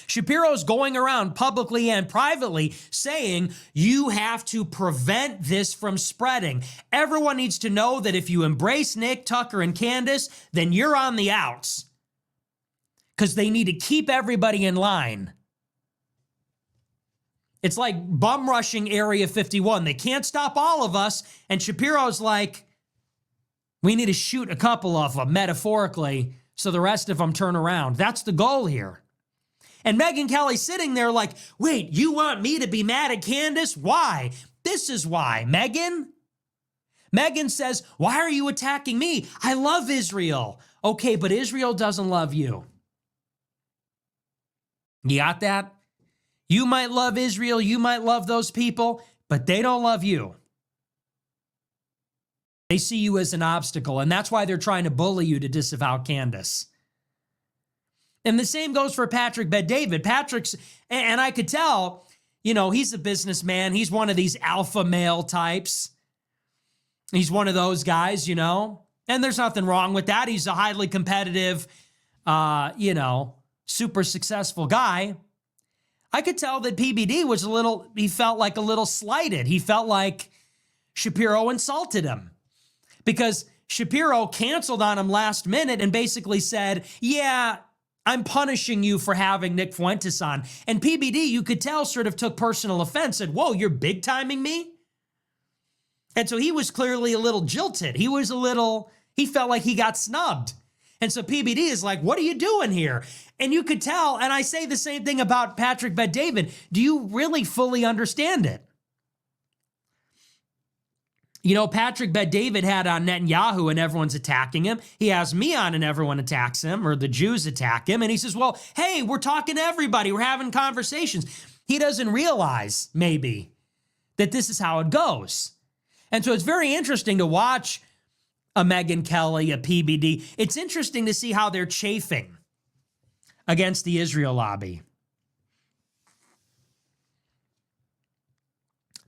Shapiro's going around publicly and privately saying you have to prevent this from spreading. Everyone needs to know that if you embrace Nick, Tucker, and Candace, then you're on the outs. Because they need to keep everybody in line. It's like bum rushing Area 51. They can't stop all of us. And Shapiro's like, we need to shoot a couple of them, metaphorically, so the rest of them turn around. That's the goal here. And Megyn Kelly's sitting there like, wait, you want me to be mad at Candace? Why? This is why. Megyn says, why are you attacking me? I love Israel. Okay, but Israel doesn't love you. You got that? You might love Israel, you might love those people, but they don't love you. They see you as an obstacle, and that's why they're trying to bully you to disavow Candace. And the same goes for Patrick Bet-David. And I could tell, he's a businessman. He's one of these alpha male types. He's one of those guys, and there's nothing wrong with that. He's a highly competitive, super successful guy. I could tell that PBD he felt like a little slighted. He felt like Shapiro insulted him because Shapiro canceled on him last minute and basically said, yeah, I'm punishing you for having Nick Fuentes on. And PBD, you could tell, sort of took personal offense, said, whoa, you're big timing me? And so he was clearly a little jilted. He felt like he got snubbed. And so PBD is like, what are you doing here? And you could tell, and I say the same thing about Patrick Bet-David. Do you really fully understand it? Patrick Bet-David had on Netanyahu and everyone's attacking him. He has me on and everyone attacks him, or the Jews attack him. And he says, well, hey, we're talking to everybody. We're having conversations. He doesn't realize, maybe, that this is how it goes. And so it's very interesting to watch a Megyn Kelly, a PBD. It's interesting to see how they're chafing against the Israel lobby.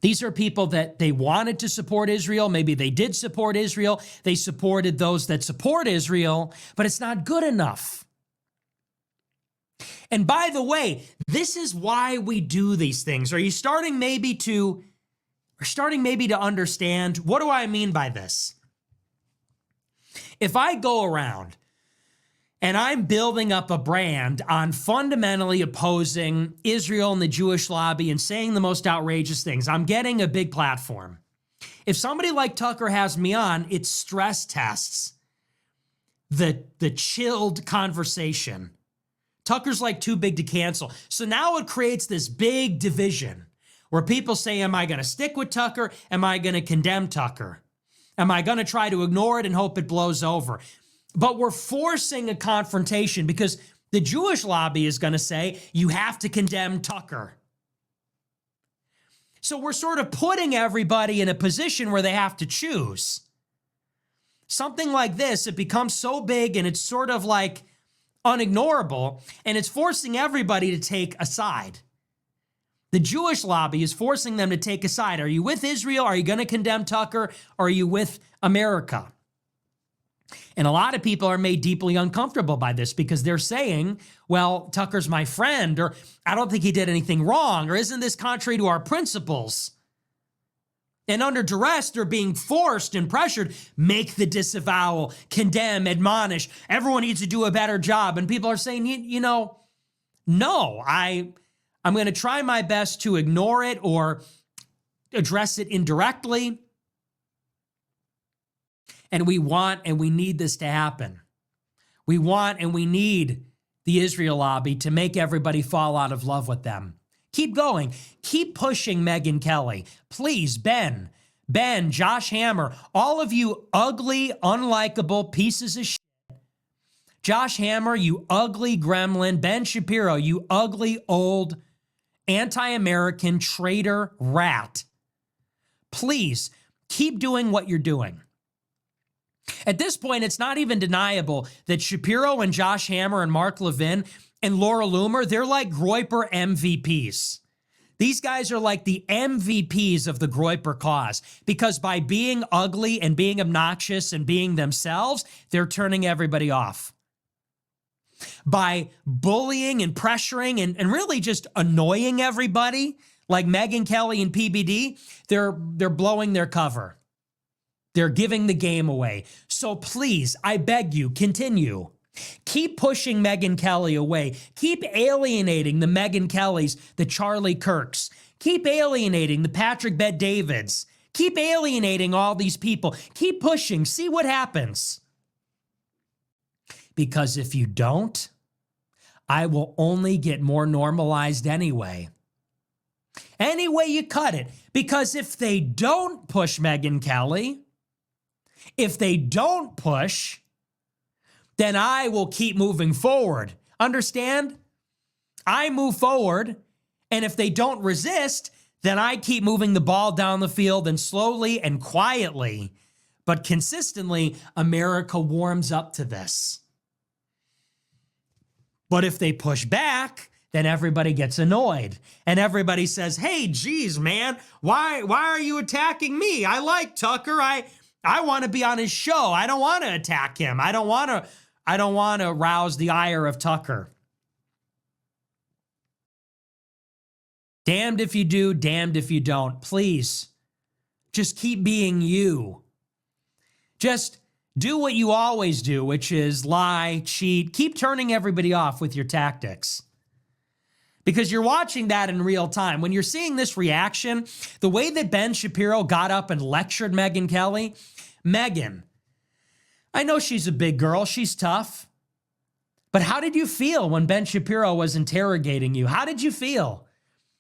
These are people that they wanted to support Israel. Maybe they did support Israel. They supported those that support Israel, but it's not good enough. And by the way, this is why we do these things. Are you starting maybe to understand? What do I mean by this? If I go around and I'm building up a brand on fundamentally opposing Israel and the Jewish lobby and saying the most outrageous things, I'm getting a big platform. If somebody like Tucker has me on, it stress tests the chilled conversation. Tucker's like too big to cancel. So now it creates this big division where people say, am I going to stick with Tucker? Am I going to condemn Tucker? Am I going to try to ignore it and hope it blows over? But we're forcing a confrontation because the Jewish lobby is going to say, you have to condemn Tucker. So we're sort of putting everybody in a position where they have to choose. Something like this, it becomes so big and it's sort of like unignorable, and it's forcing everybody to take a side. The Jewish lobby is forcing them to take a side. Are you with Israel? Are you going to condemn Tucker? Or are you with America? And a lot of people are made deeply uncomfortable by this because they're saying, well, Tucker's my friend, or I don't think he did anything wrong, or isn't this contrary to our principles? And under duress, they're being forced and pressured, make the disavowal, condemn, admonish. Everyone needs to do a better job. And people are saying, no, I'm going to try my best to ignore it or address it indirectly. And we want and we need this to happen. We want and we need the Israel lobby to make everybody fall out of love with them. Keep going. Keep pushing Megyn Kelly. Please, Ben, Josh Hammer, all of you ugly, unlikable pieces of shit. Josh Hammer, you ugly gremlin. Ben Shapiro, you ugly, old, anti-American traitor rat. Please keep doing what you're doing. At this point, it's not even deniable that Shapiro and Josh Hammer and Mark Levin and Laura Loomer, they're like Groyper MVPs. These guys are like the MVPs of the Groyper cause because by being ugly and being obnoxious and being themselves, they're turning everybody off. By bullying and pressuring and really just annoying everybody, like Megyn Kelly and PBD, they're blowing their cover. They're giving the game away. So please, I beg you, continue. Keep pushing Megyn Kelly away. Keep alienating the Megyn Kellys, the Charlie Kirks. Keep alienating the Patrick Bet-Davids. Keep alienating all these people. Keep pushing. See what happens. Because if you don't, I will only get more normalized anyway. Any way you cut it. Because if they don't push Megyn Kelly, if they don't push, then I will keep moving forward. Understand? I move forward, and if they don't resist, then I keep moving the ball down the field, and slowly and quietly, but consistently, America warms up to this. But if they push back, then everybody gets annoyed. And everybody says, hey, geez, man, why are you attacking me? I like Tucker. I want to be on his show. I don't want to attack him. I don't want to rouse the ire of Tucker. Damned if you do, damned if you don't. Please, just keep being you. Just do what you always do, which is lie, cheat. Keep turning everybody off with your tactics. Because you're watching that in real time. When you're seeing this reaction, the way that Ben Shapiro got up and lectured Megyn Kelly, Megyn, I know she's a big girl, she's tough. But how did you feel when Ben Shapiro was interrogating you? How did you feel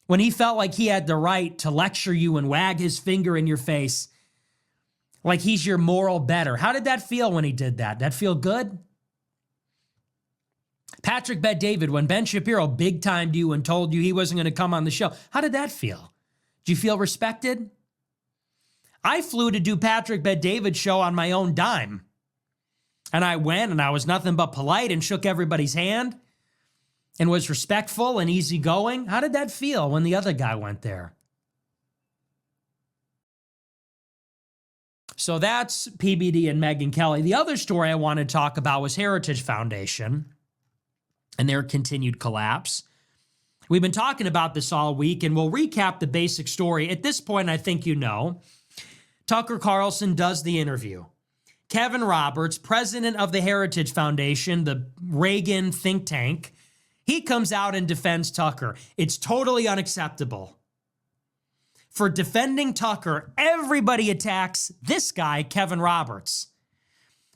when he felt like he had the right to lecture you and wag his finger in your face like he's your moral better? How did that feel when he did that? That feel good? Patrick Bet-David, when Ben Shapiro big-timed you and told you he wasn't going to come on the show, how did that feel? Did you feel respected? I flew to do Patrick Bet-David's show on my own dime. And I went, and I was nothing but polite and shook everybody's hand and was respectful and easygoing. How did that feel when the other guy went there? So that's PBD and Megyn Kelly. The other story I want to talk about was Heritage Foundation and their continued collapse. We've been talking about this all week, and we'll recap the basic story. At this point, I think you know, Tucker Carlson does the interview. Kevin Roberts, president of the Heritage Foundation, the Reagan think tank, he comes out and defends Tucker. It's totally unacceptable. For defending Tucker, everybody attacks this guy, Kevin Roberts.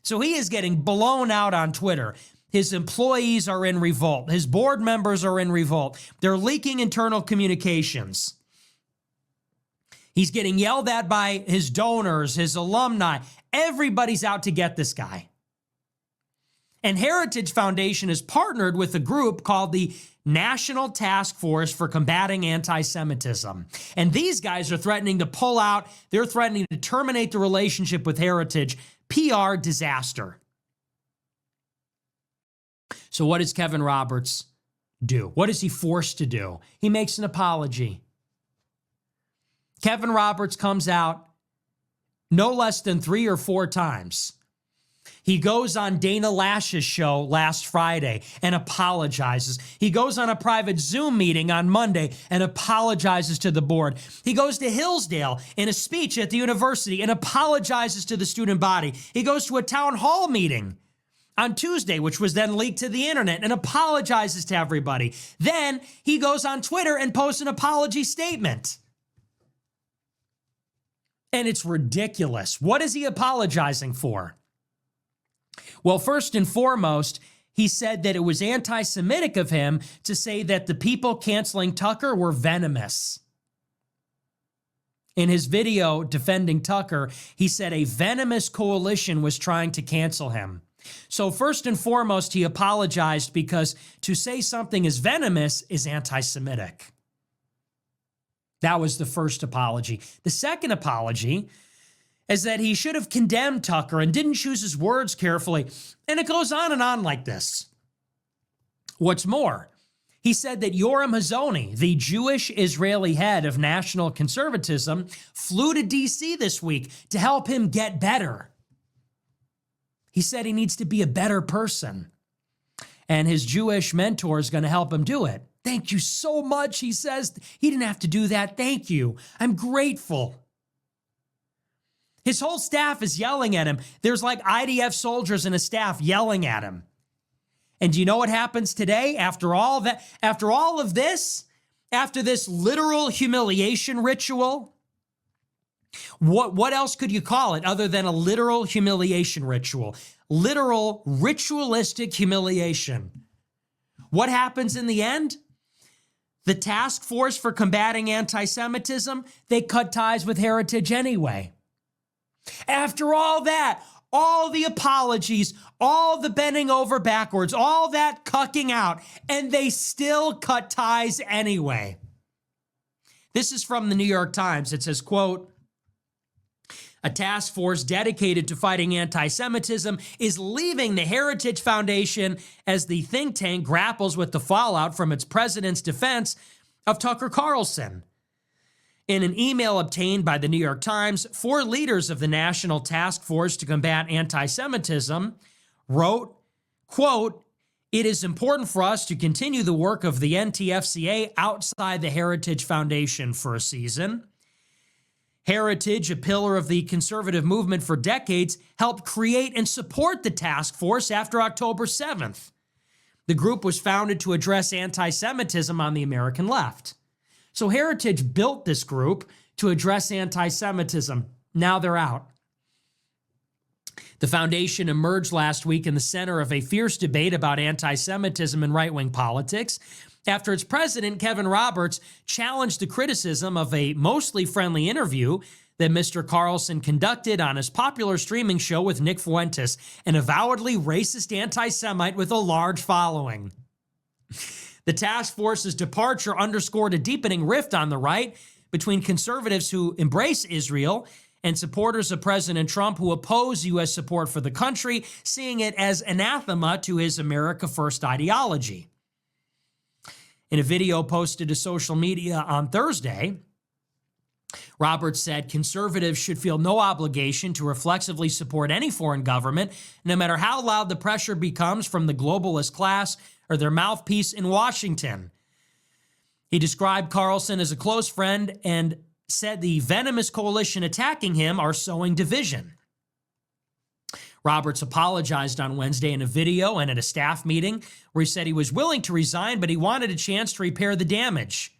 So he is getting blown out on Twitter. His employees are in revolt. His board members are in revolt. They're leaking internal communications. He's getting yelled at by his donors, his alumni. Everybody's out to get this guy. And Heritage Foundation is partnered with a group called the National Task Force for Combating Anti-Semitism. And these guys are threatening to pull out. They're threatening to terminate the relationship with Heritage. PR disaster. So what does Kevin Roberts do? What is he forced to do? He makes an apology. Kevin Roberts comes out no less than 3 or 4 times. He goes on Dana Lash's show last Friday and apologizes. He goes on a private Zoom meeting on Monday and apologizes to the board. He goes to Hillsdale in a speech at the university and apologizes to the student body. He goes to a town hall meeting on Tuesday, which was then leaked to the internet, and apologizes to everybody. Then he goes on Twitter and posts an apology statement. And it's ridiculous. What is he apologizing for? Well, first and foremost, he said that it was anti-Semitic of him to say that the people canceling Tucker were venomous. In his video defending Tucker, he said a venomous coalition was trying to cancel him. So first and foremost, he apologized because to say something is venomous is anti-Semitic. That was the first apology. The second apology is that he should have condemned Tucker and didn't choose his words carefully. And it goes on and on like this. What's more, he said that Yoram Hazony, the Jewish Israeli head of national conservatism, flew to D.C. this week to help him get better. He said he needs to be a better person. And his Jewish mentor is going to help him do it. Thank you so much, he says. He didn't have to do that. Thank you. I'm grateful. His whole staff is yelling at him. There's like IDF soldiers and a staff yelling at him. And do you know what happens today? After all of this, after this literal humiliation ritual, what else could you call it other than a literal humiliation ritual? Literal ritualistic humiliation. What happens in the end? The task force for combating anti-Semitism, they cut ties with Heritage anyway. After all that, all the apologies, all the bending over backwards, all that cucking out, and they still cut ties anyway. This is from the New York Times. It says, quote, a task force dedicated to fighting anti-Semitism is leaving the Heritage Foundation as the think tank grapples with the fallout from its president's defense of Tucker Carlson. In an email obtained by the New York Times, 4 leaders of the National Task Force to Combat Anti-Semitism wrote, quote, it is important for us to continue the work of the NTFCA outside the Heritage Foundation for a season. Heritage, a pillar of the conservative movement for decades, helped create and support the task force after October 7th. The group was founded to address anti-Semitism on the American left. So Heritage built this group to address anti-Semitism. Now they're out. The foundation emerged last week in the center of a fierce debate about anti-Semitism and right-wing politics after its president, Kevin Roberts, challenged the criticism of a mostly friendly interview that Mr. Carlson conducted on his popular streaming show with Nick Fuentes, an avowedly racist anti-Semite with a large following. The task force's departure underscored a deepening rift on the right between conservatives who embrace Israel and supporters of President Trump who oppose U.S. support for the country, seeing it as anathema to his America First ideology. In a video posted to social media on Thursday, Roberts said conservatives should feel no obligation to reflexively support any foreign government, no matter how loud the pressure becomes from the globalist class or their mouthpiece in Washington. He described Carlson as a close friend and said the venomous coalition attacking him are sowing division. Roberts apologized on Wednesday in a video and at a staff meeting where he said he was willing to resign, but he wanted a chance to repair the damage.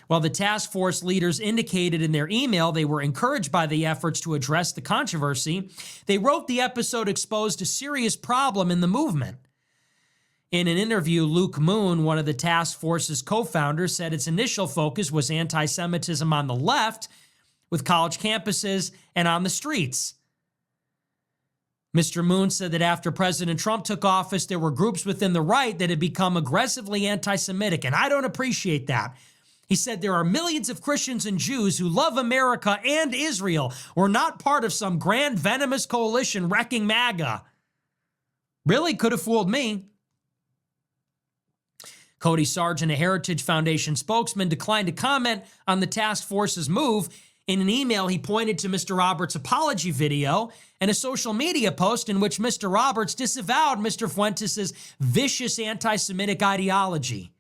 While the task force leaders indicated in their email they were encouraged by the efforts to address the controversy, they wrote the episode exposed a serious problem in the movement. In an interview, Luke Moon, one of the task force's co-founders, said its initial focus was anti-Semitism on the left, with college campuses and on the streets. Mr. Moon said that after President Trump took office, there were groups within the right that had become aggressively anti-Semitic, and I don't appreciate that. He said there are millions of Christians and Jews who love America and Israel. We're not part of some grand venomous coalition wrecking MAGA. Really could have fooled me. Cody Sargent, a Heritage Foundation spokesman, declined to comment on the task force's move. In an email, he pointed to Mr. Roberts' apology video and a social media post in which Mr. Roberts disavowed Mr. Fuentes' vicious anti-Semitic ideology.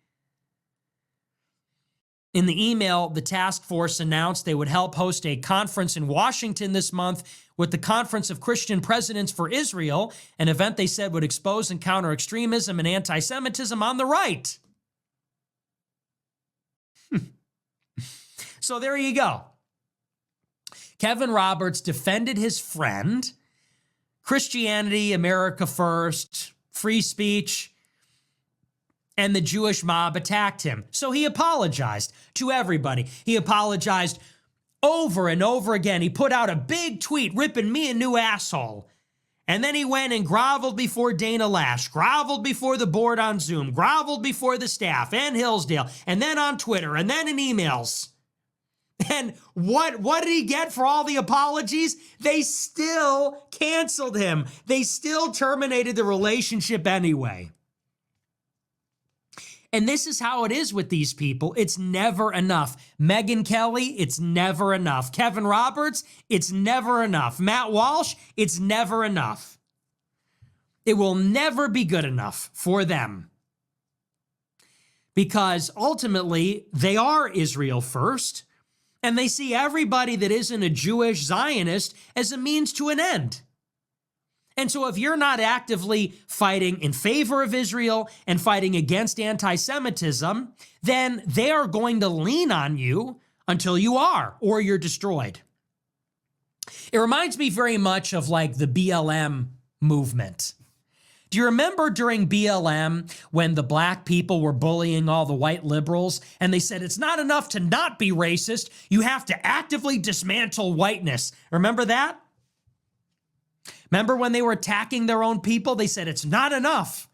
In the email, the task force announced they would help host a conference in Washington this month with the Conference of Christian Presidents for Israel, an event they said would expose and counter extremism and anti-Semitism on the right. So there you go. Kevin Roberts defended his friend, Christianity, America First, free speech, and the Jewish mob attacked him. So he apologized to everybody. He apologized over and over again. He put out a big tweet ripping me a new asshole. And then he went and groveled before Dana Lash, groveled before the board on Zoom, groveled before the staff and Hillsdale, and then on Twitter, and then in emails. And what did he get for all the apologies? They still canceled him. They still terminated the relationship anyway. And this is how it is with these people. It's never enough. Megyn Kelly, it's never enough. Kevin Roberts, it's never enough. Matt Walsh, it's never enough. It will never be good enough for them. Because ultimately, they are Israel first. And they see everybody that isn't a Jewish Zionist as a means to an end. And so if you're not actively fighting in favor of Israel and fighting against anti-Semitism, then they are going to lean on you until you are, or you're destroyed. It reminds me very much of like the BLM movement. Do you remember during BLM when the black people were bullying all the white liberals and they said it's not enough to not be racist, you have to actively dismantle whiteness? Remember that? Remember when they were attacking their own people? They said it's not enough.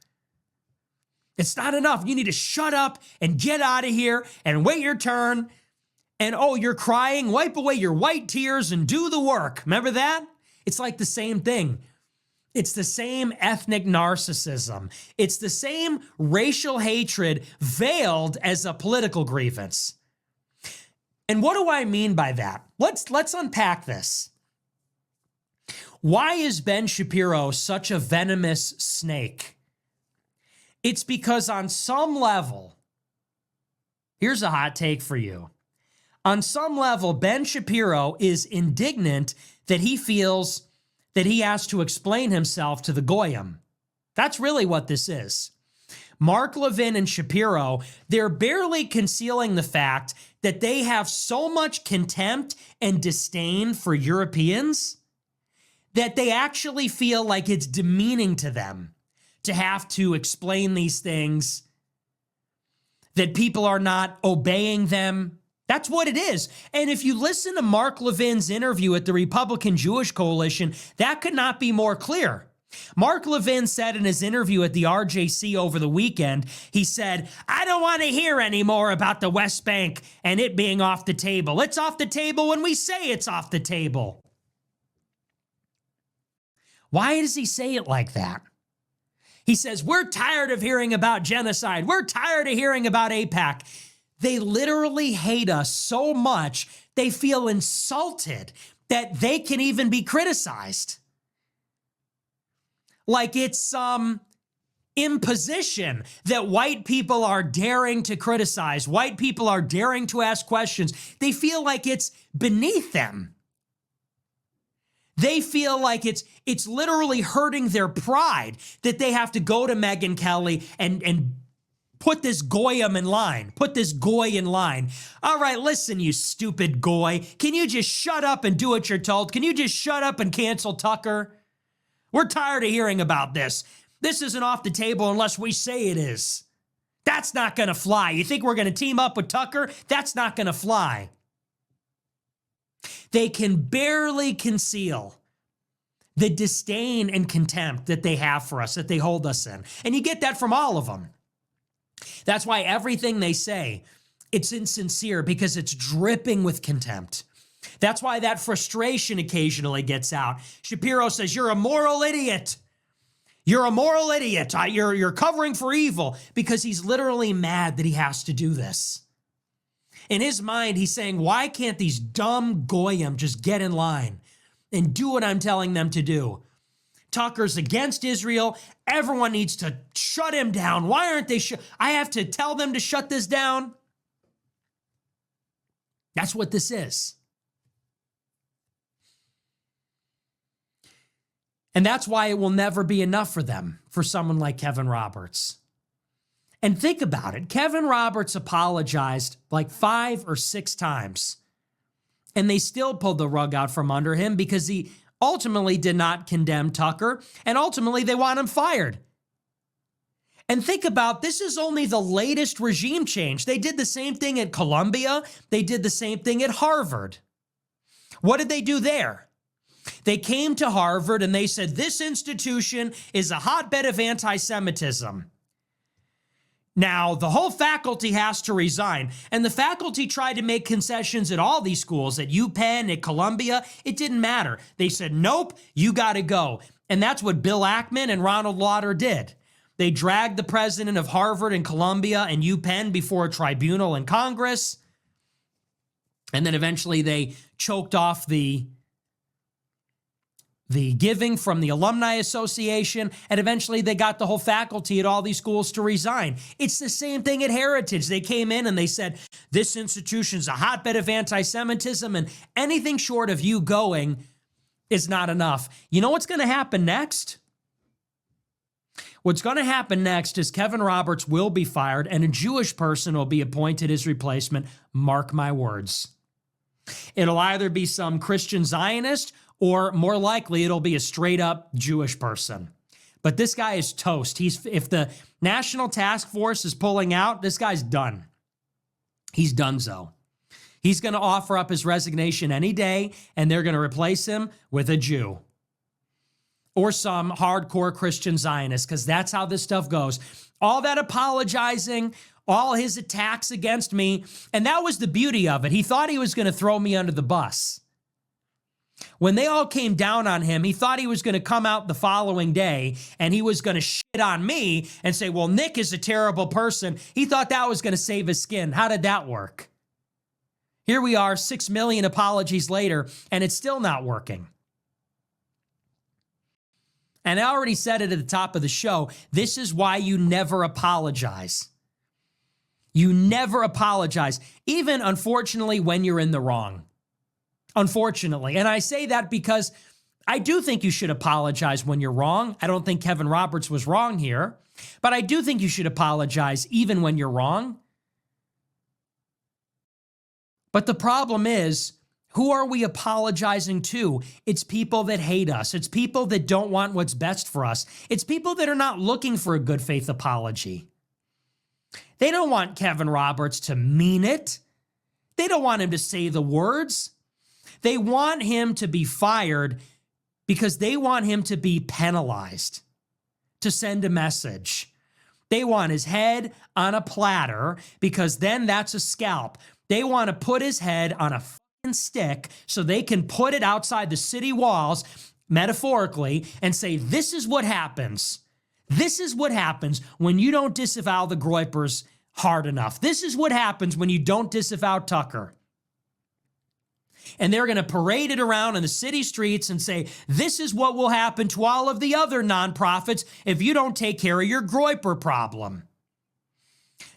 It's not enough. You need to shut up and get out of here and wait your turn. And oh, you're crying, wipe away your white tears and do the work. Remember that? It's like the same thing. It's the same ethnic narcissism. It's the same racial hatred veiled as a political grievance. And what do I mean by that? Let's unpack this. Why is Ben Shapiro such a venomous snake? It's because on some level, here's a hot take for you. On some level, Ben Shapiro is indignant that he feels that he has to explain himself to the Goyim. That's really what this is. Mark Levin and Shapiro, they're barely concealing the fact that they have so much contempt and disdain for Europeans that they actually feel like it's demeaning to them to have to explain these things, that people are not obeying them. That's what it is. And if you listen to Mark Levin's interview at the Republican Jewish Coalition, that could not be more clear. Mark Levin said in his interview at the RJC over the weekend, he said, I don't want to hear any more about the West Bank and it being off the table. It's off the table when we say it's off the table. Why does he say it like that? He says, we're tired of hearing about genocide. We're tired of hearing about AIPAC. They literally hate us so much, they feel insulted that they can even be criticized. Like it's some imposition that white people are daring to criticize, white people are daring to ask questions. They feel like it's beneath them. They feel like it's literally hurting their pride that they have to go to Megyn Kelly and put this goyim in line. Put this goy in line. All right, listen, you stupid goy. Can you just shut up and do what you're told? Can you just shut up and cancel Tucker? We're tired of hearing about this. This isn't off the table unless we say it is. That's not going to fly. You think we're going to team up with Tucker? That's not going to fly. They can barely conceal the disdain and contempt that they have for us, that they hold us in. And you get that from all of them. That's why everything they say, it's insincere because it's dripping with contempt. That's why that frustration occasionally gets out. Shapiro says, you're a moral idiot. You're a moral idiot. You're covering for evil, because he's literally mad that he has to do this. In his mind, he's saying, why can't these dumb goyim just get in line and do what I'm telling them to do? Tucker's against Israel. Everyone needs to shut him down. Why aren't they? I have to tell them to shut this down. That's what this is. And that's why it will never be enough for them, for someone like Kevin Roberts. And think about it. Kevin Roberts apologized like 5 or 6 times, and they still pulled the rug out from under him because he ultimately did not condemn Tucker, and ultimately they want him fired. And think about, this is only the latest regime change. They did the same thing at Columbia. They did the same thing at Harvard. What did they do there? They came to Harvard and they said, this institution is a hotbed of anti-Semitism. Now, the whole faculty has to resign. And the faculty tried to make concessions at all these schools, at UPenn, at Columbia. It didn't matter. They said, nope, you got to go. And that's what Bill Ackman and Ronald Lauder did. They dragged the president of Harvard and Columbia and UPenn before a tribunal in Congress. And then eventually they choked off the giving from the Alumni Association, and eventually they got the whole faculty at all these schools to resign. It's the same thing at Heritage. They came in and they said, this institution's a hotbed of anti-Semitism, and anything short of you going is not enough. You know what's going to happen next? What's going to happen next is Kevin Roberts will be fired, and a Jewish person will be appointed his replacement. Mark my words. It'll either be some Christian Zionist, or more likely, it'll be a straight up Jewish person. But this guy is toast. If the National Task Force is pulling out, this guy's done. He's donezo. He's going to offer up his resignation any day, and they're going to replace him with a Jew or some hardcore Christian Zionist, because that's how this stuff goes. All that apologizing, all his attacks against me, and that was the beauty of it. He thought he was going to throw me under the bus. When they all came down on him, he thought he was going to come out the following day and he was going to shit on me and say, well, Nick is a terrible person. He thought that was going to save his skin. How did that work? Here we are, 6 million apologies later, and it's still not working. And I already said it at the top of the show. This is why you never apologize. You never apologize, even unfortunately when you're in the wrong. Unfortunately. And I say that because I do think you should apologize when you're wrong. I don't think Kevin Roberts was wrong here, but I do think you should apologize even when you're wrong. But the problem is, who are we apologizing to? It's people that hate us. It's people that don't want what's best for us. It's people that are not looking for a good faith apology. They don't want Kevin Roberts to mean it. They don't want him to say the words. They want him to be fired because they want him to be penalized, to send a message. They want his head on a platter because then that's a scalp. They want to put his head on a fucking stick so they can put it outside the city walls, metaphorically, and say, this is what happens. This is what happens when you don't disavow the Groypers hard enough. This is what happens when you don't disavow Tucker. And they're going to parade it around in the city streets and say, this is what will happen to all of the other nonprofits if you don't take care of your Groyper problem.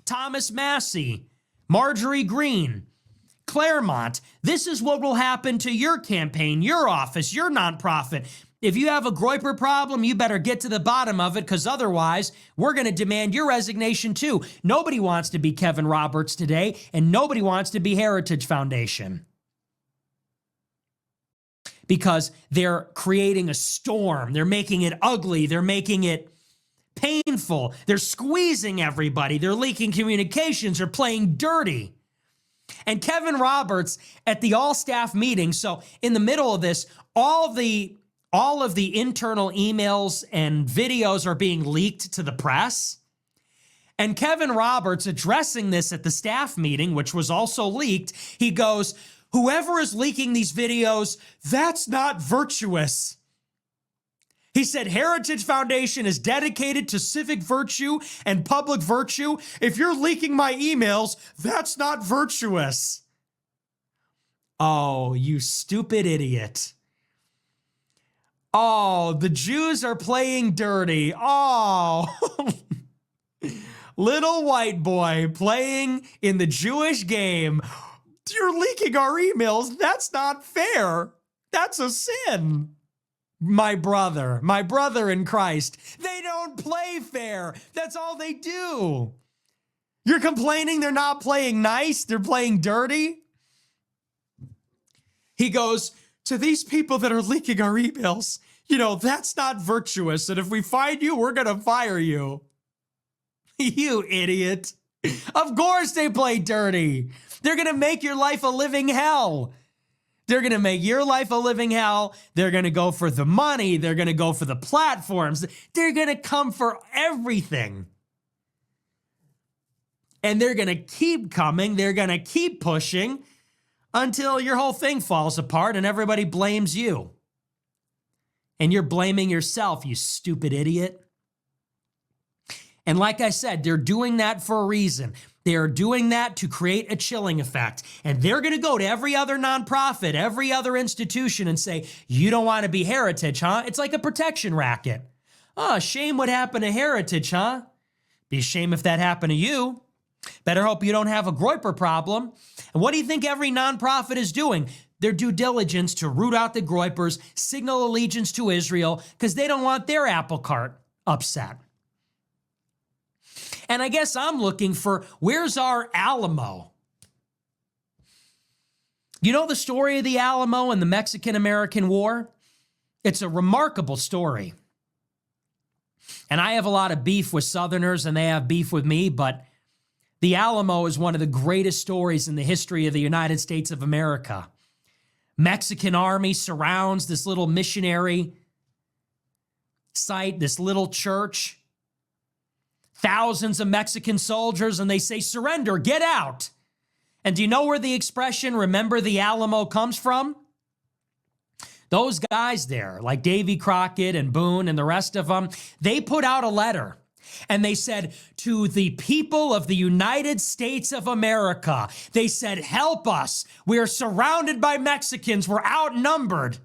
Thomas Massey, Marjorie Green, Claremont, this is what will happen to your campaign, your office, your nonprofit. If you have a Groyper problem, you better get to the bottom of it, because otherwise we're going to demand your resignation too. Nobody wants to be Kevin Roberts today, and nobody wants to be Heritage Foundation. Because they're creating a storm. They're making it ugly. They're making it painful. They're squeezing everybody. They're leaking communications. They're playing dirty. And Kevin Roberts at the all-staff meeting, so in the middle of this, all of the internal emails and videos are being leaked to the press. And Kevin Roberts, addressing this at the staff meeting, which was also leaked, he goes, whoever is leaking these videos, that's not virtuous. He said, Heritage Foundation is dedicated to civic virtue and public virtue. If you're leaking my emails, that's not virtuous. Oh, you stupid idiot. Oh, the Jews are playing dirty. Oh, little white boy playing in the Jewish game. You're leaking our emails. That's not fair. That's a sin. My brother in Christ, they don't play fair. That's all they do. You're complaining they're not playing nice. They're playing dirty. He goes, to these people that are leaking our emails, that's not virtuous. And if we find you, we're going to fire you. You idiot. Of course they play dirty. They're going to make your life a living hell. They're going to make your life a living hell. They're going to go for the money. They're going to go for the platforms. They're going to come for everything. And they're going to keep coming. They're going to keep pushing until your whole thing falls apart and everybody blames you. And you're blaming yourself, you stupid idiot. And like I said, they're doing that for a reason. They are doing that to create a chilling effect. And they're going to go to every other nonprofit, every other institution and say, you don't want to be Heritage, huh? It's like a protection racket. Oh, shame what happened to Heritage, huh? Be a shame if that happened to you. Better hope you don't have a Groyper problem. And what do you think every nonprofit is doing? Their due diligence to root out the Groypers, signal allegiance to Israel, because they don't want their apple cart upset. And I guess I'm looking for, where's our Alamo? You know the story of the Alamo and the Mexican-American War? It's a remarkable story. And I have a lot of beef with Southerners and they have beef with me, but the Alamo is one of the greatest stories in the history of the United States of America. Mexican army surrounds this little missionary site, this little church. Thousands of Mexican soldiers, and they say, surrender, get out. And do you know where the expression, remember the Alamo, comes from? Those guys there, like Davy Crockett and Boone and the rest of them, they put out a letter. And they said, to the people of the United States of America, they said, help us. We're surrounded by Mexicans. We're outnumbered.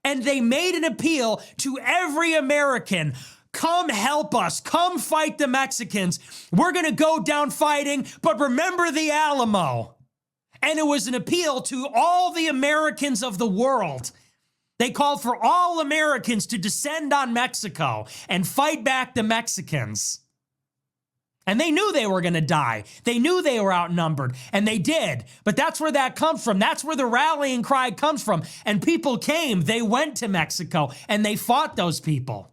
And they made an appeal to every American. Come help us. Come fight the Mexicans. We're going to go down fighting, but remember the Alamo. And it was an appeal to all the Americans of the world. They called for all Americans to descend on Mexico and fight back the Mexicans. And they knew they were going to die. They knew they were outnumbered, and they did. But that's where that comes from. That's where the rallying cry comes from. And people came. They went to Mexico, and they fought those people.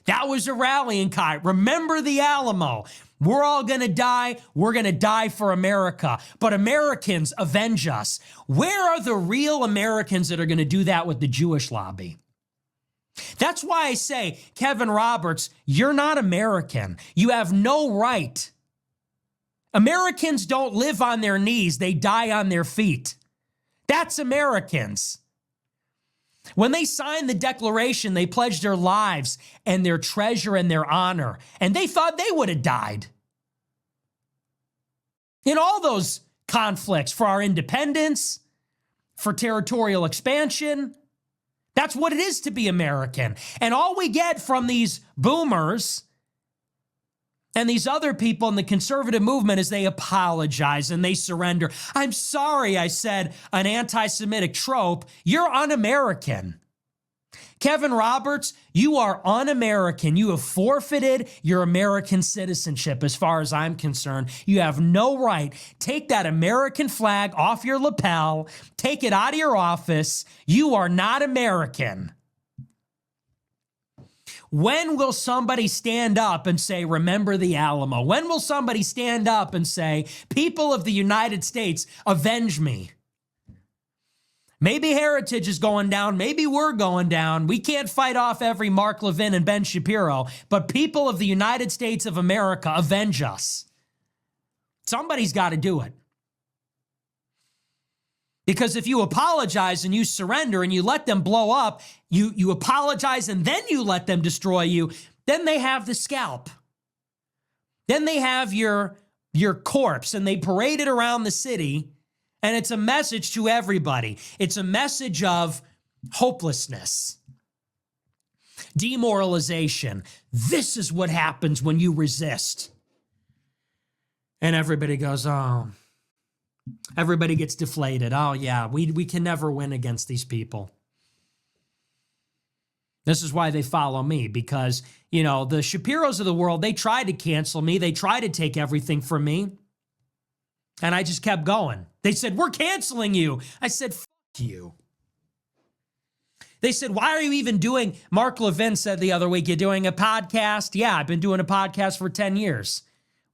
That was a rallying cry. Remember the Alamo. We're all going to die. We're going to die for America. But Americans, avenge us. Where are the real Americans that are going to do that with the Jewish lobby? That's why I say, Kevin Roberts, you're not American. You have no right. Americans don't live on their knees. They die on their feet. That's Americans. When they signed the Declaration, they pledged their lives and their treasure and their honor, and they thought they would have died in all those conflicts for our independence, for territorial expansion. That's what it is to be American. And all we get from these boomers and these other people in the conservative movement is they apologize and they surrender. I'm sorry I said an anti-Semitic trope. You're un-American. Kevin Roberts, you are un-American. You have forfeited your American citizenship as far as I'm concerned. You have no right. Take that American flag off your lapel. Take it out of your office. You are not American. When will somebody stand up and say, remember the Alamo? When will somebody stand up and say, people of the United States, avenge me? Maybe Heritage is going down. Maybe we're going down. We can't fight off every Mark Levin and Ben Shapiro, but people of the United States of America, avenge us. Somebody's got to do it. Because if you apologize and you surrender and you let them blow up, you apologize and then you let them destroy you, then they have the scalp. Then they have your corpse and they parade it around the city, and it's a message to everybody. It's a message of hopelessness, demoralization. This is what happens when you resist. And everybody goes, oh. Everybody gets deflated. Oh, yeah, we can never win against these people. This is why they follow me, because, you know, the Shapiros of the world, they tried to cancel me. They tried to take everything from me. And I just kept going. They said, we're canceling you. I said, fuck you. They said, why are you even doing, Mark Levin said the other week, you're doing a podcast? Yeah, I've been doing a podcast for 10 years.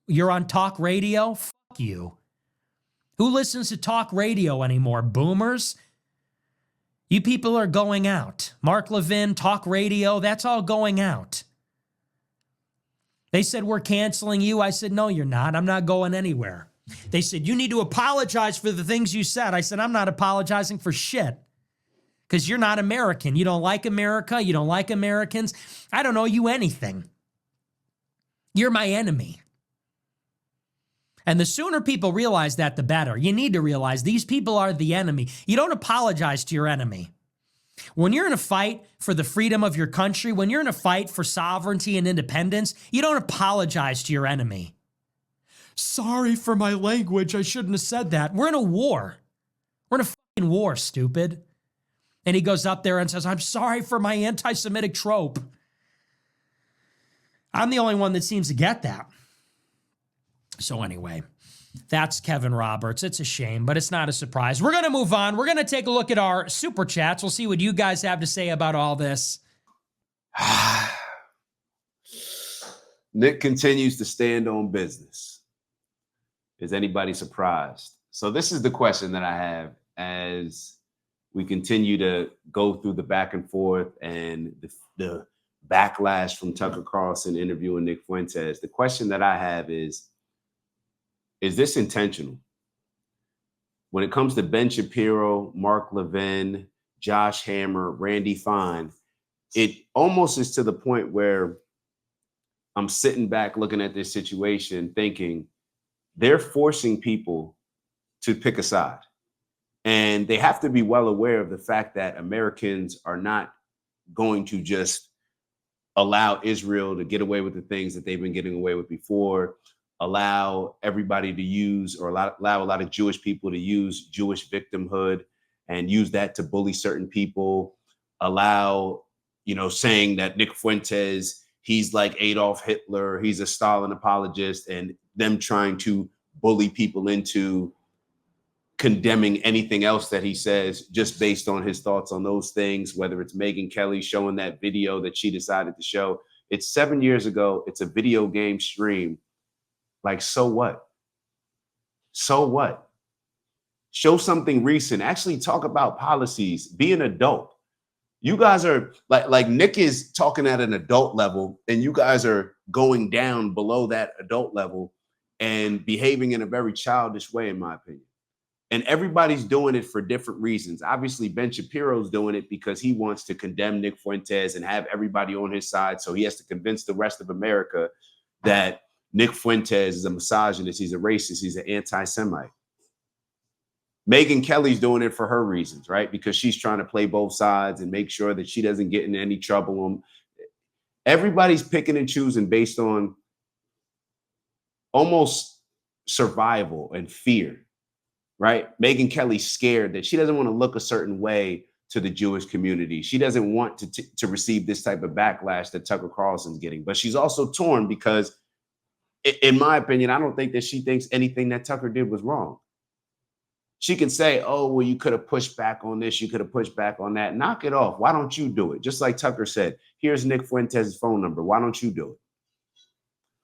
You're on talk radio? Fuck you. Who listens to talk radio anymore? Boomers? You people are going out. Mark Levin, talk radio, that's all going out. They said, we're canceling you. I said, no, you're not. I'm not going anywhere. They said, you need to apologize for the things you said. I said, I'm not apologizing for shit. Because you're not American. You don't like America. You don't like Americans. I don't owe you anything. You're my enemy. And the sooner people realize that, the better. You need to realize these people are the enemy. You don't apologize to your enemy. When you're in a fight for the freedom of your country, when you're in a fight for sovereignty and independence, you don't apologize to your enemy. Sorry for my language. I shouldn't have said that. We're in a war. We're in a fucking war, stupid. And he goes up there and says, I'm sorry for my anti-Semitic trope. I'm the only one that seems to get that. So anyway, that's Kevin Roberts. It's a shame, but it's not a surprise. We're going to move on. We're going to take a look at our super chats. We'll see what you guys have to say about all this. Nick continues to stand on business. Is anybody surprised? So this is the question that I have as we continue to go through the back and forth and the backlash from Tucker Carlson interviewing Nick Fuentes. The question that I have is this intentional? When it comes to Ben Shapiro, Mark Levin, Josh Hammer, Randy Fine, it almost is to the point where I'm sitting back looking at this situation thinking they're forcing people to pick a side. And they have to be well aware of the fact that Americans are not going to just allow Israel to get away with the things that they've been getting away with before, allow everybody to use or allow a lot of Jewish people to use Jewish victimhood and use that to bully certain people, allow, saying that Nick Fuentes, he's like Adolf Hitler, he's a Stalin apologist, and them trying to bully people into condemning anything else that he says just based on his thoughts on those things, whether it's Megyn Kelly showing that video that she decided to show. It's 7 years ago. It's a video game stream. Like, so what? So what? Show something recent. Actually talk about policies. Be an adult. You guys are like Nick is talking at an adult level, and you guys are going down below that adult level and behaving in a very childish way, in my opinion. And everybody's doing it for different reasons. Obviously, Ben Shapiro's doing it because he wants to condemn Nick Fuentes and have everybody on his side. So he has to convince the rest of America that Nick Fuentes is a misogynist, he's a racist, he's an anti-Semite. Megyn Kelly's doing it for her reasons, right? Because she's trying to play both sides and make sure that she doesn't get in any trouble. Everybody's picking and choosing based on almost survival and fear. Right? Megyn Kelly's scared that she doesn't want to look a certain way to the Jewish community. She doesn't want to receive this type of backlash that Tucker Carlson's getting. But she's also torn because, in my opinion, I don't think that she thinks anything that Tucker did was wrong. She can say, oh, well, you could have pushed back on this. You could have pushed back on that. Knock it off. Why don't you do it? Just like Tucker said, here's Nick Fuentes' phone number. Why don't you do it?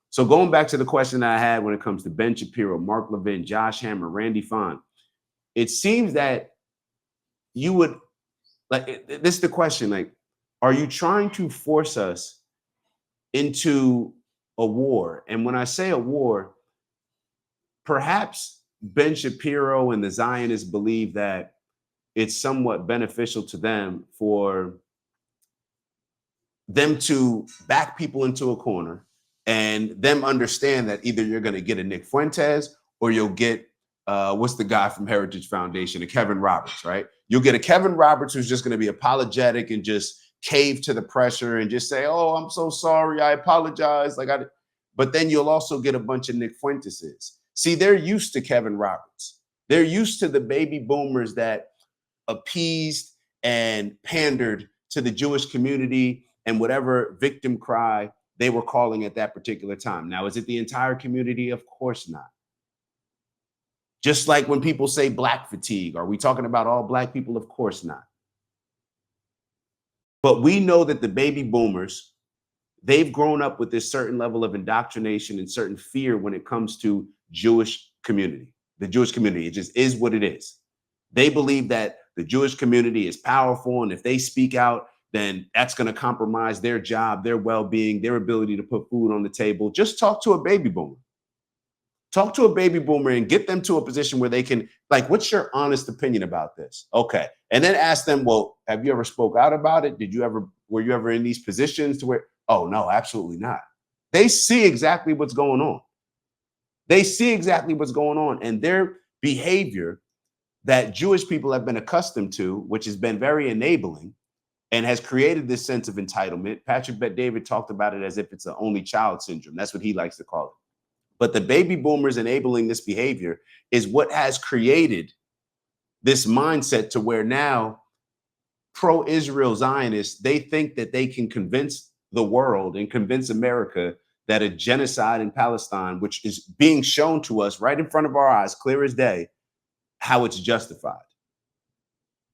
So going back to the question that I had when it comes to Ben Shapiro, Mark Levin, Josh Hammer, Randy Fine, it seems that you would, like, this is the question, like, are you trying to force us into a war? And when I say a war, perhaps Ben Shapiro and the Zionists believe that it's somewhat beneficial to them for them to back people into a corner and them understand that either you're going to get a Nick Fuentes or you'll get what's the guy from Heritage Foundation, a Kevin Roberts, right? You'll get a Kevin Roberts who's just going to be apologetic and just cave to the pressure and just say, oh, I'm so sorry, I apologize. But then you'll also get a bunch of Nick Fuenteses. See, they're used to Kevin Roberts. They're used to the baby boomers that appeased and pandered to the Jewish community and whatever victim cry they were calling at that particular time. Now, is it the entire community? Of course not. Just like when people say black fatigue, are we talking about all black people? Of course not. But we know that the baby boomers, they've grown up with this certain level of indoctrination and certain fear when it comes to Jewish community. The Jewish community, it just is what it is. They believe that the Jewish community is powerful, and if they speak out, then that's going to compromise their job, their well-being, their ability to put food on the table. Just talk to a baby boomer. Talk to a baby boomer and get them to a position where they can, like, what's your honest opinion about this? Okay. And then ask them, well, have you ever spoke out about it? Were you ever in these positions to where, oh, no, absolutely not. They see exactly what's going on. They see exactly what's going on. And their behavior that Jewish people have been accustomed to, which has been very enabling and has created this sense of entitlement. Patrick Bet-David talked about it as if it's an only child syndrome. That's what he likes to call it. But the baby boomers enabling this behavior is what has created this mindset to where now pro-Israel Zionists, they think that they can convince the world and convince America that a genocide in Palestine, which is being shown to us right in front of our eyes, clear as day, how it's justified.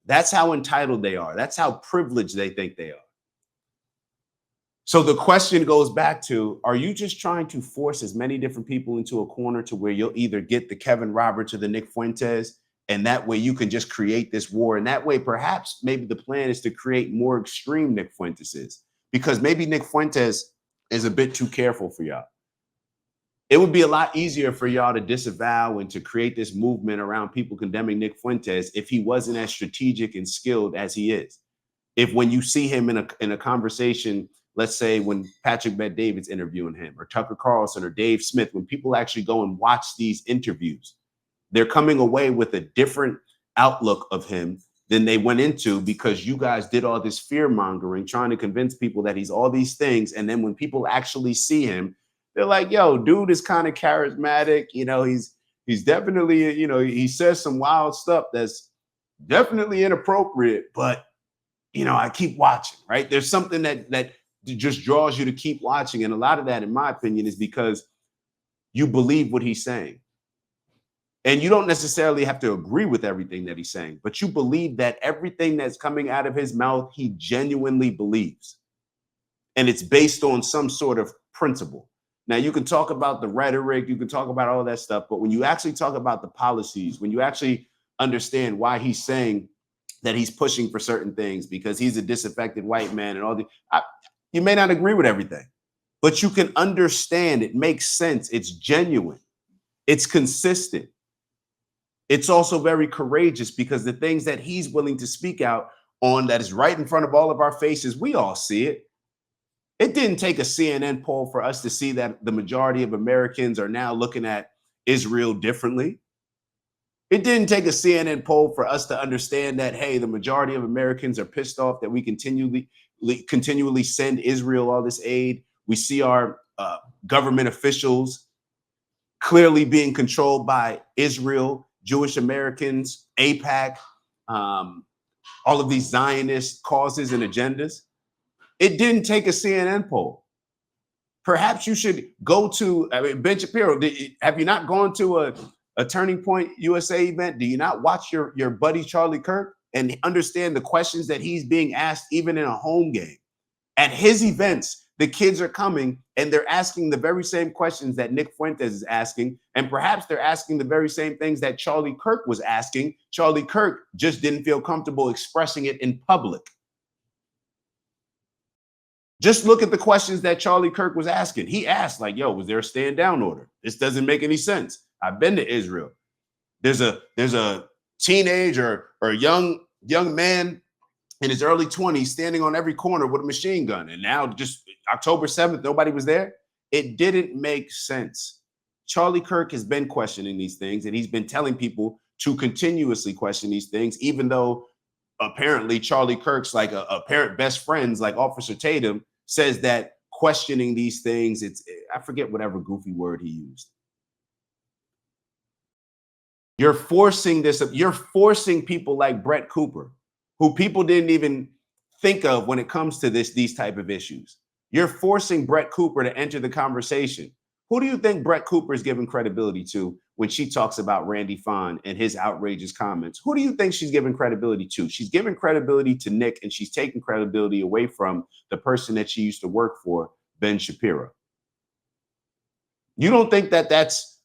That's how entitled they are. That's how privileged they think they are. So the question goes back to, are you just trying to force as many different people into a corner to where you'll either get the Kevin Roberts or the Nick Fuentes, and that way you can just create this war? And that way, perhaps, maybe the plan is to create more extreme Nick Fuenteses, because maybe Nick Fuentes is a bit too careful for y'all. It would be a lot easier for y'all to disavow and to create this movement around people condemning Nick Fuentes if he wasn't as strategic and skilled as he is. If when you see him in a conversation, let's say when Patrick Bet-David's interviewing him, or Tucker Carlson or Dave Smith, when people actually go and watch these interviews, they're coming away with a different outlook of him than they went into, because you guys did all this fear mongering, trying to convince people that he's all these things. And then when people actually see him, they're like, yo, dude is kind of charismatic. You know, he's definitely, you know, he says some wild stuff that's definitely inappropriate, but, you know, I keep watching, right? There's something that just draws you to keep watching. And a lot of that, in my opinion, is because you believe what he's saying. And you don't necessarily have to agree with everything that he's saying, but you believe that everything that's coming out of his mouth, he genuinely believes. And it's based on some sort of principle. Now, you can talk about the rhetoric, you can talk about all that stuff, but when you actually talk about the policies, when you actually understand why he's saying that he's pushing for certain things because he's a disaffected white man and all the, you may not agree with everything, but you can understand it makes sense. It's genuine. It's consistent. It's also very courageous, because the things that he's willing to speak out on that is right in front of all of our faces, we all see it. It didn't take a CNN poll for us to see that the majority of Americans are now looking at Israel differently. It didn't take a CNN poll for us to understand that, hey, the majority of Americans are pissed off that we continually send Israel all this aid. We see our government officials clearly being controlled by Israel, Jewish Americans, AIPAC, all of these Zionist causes and agendas. It didn't take a CNN poll. Perhaps you should go to, I mean, Ben Shapiro, have you not gone to a Turning Point USA event? Do you not watch your buddy Charlie Kirk and understand the questions that he's being asked even in a home game? At his events, the kids are coming and they're asking the very same questions that Nick Fuentes is asking. And perhaps they're asking the very same things that Charlie Kirk was asking. Charlie Kirk just didn't feel comfortable expressing it in public. Just look at the questions that Charlie Kirk was asking. He asked, like, yo, was there a stand down order? This doesn't make any sense. I've been to Israel. There's a teenage or young man in his early 20s standing on every corner with a machine gun. And now just October 7th, nobody was there. It didn't make sense. Charlie Kirk has been questioning these things, and he's been telling people to continuously question these things, even though apparently Charlie Kirk's like a apparent best friends, like Officer Tatum, says that questioning these things, I forget whatever goofy word he used. You're forcing people like Brett Cooper, who people didn't even think of when it comes to these type of issues. You're forcing Brett Cooper to enter the conversation. Who do you think Brett Cooper is giving credibility to when she talks about Randy Fahn and his outrageous comments? Who do you think she's giving credibility to? She's giving credibility to Nick, and she's taking credibility away from the person that she used to work for, Ben Shapiro. You don't think that that's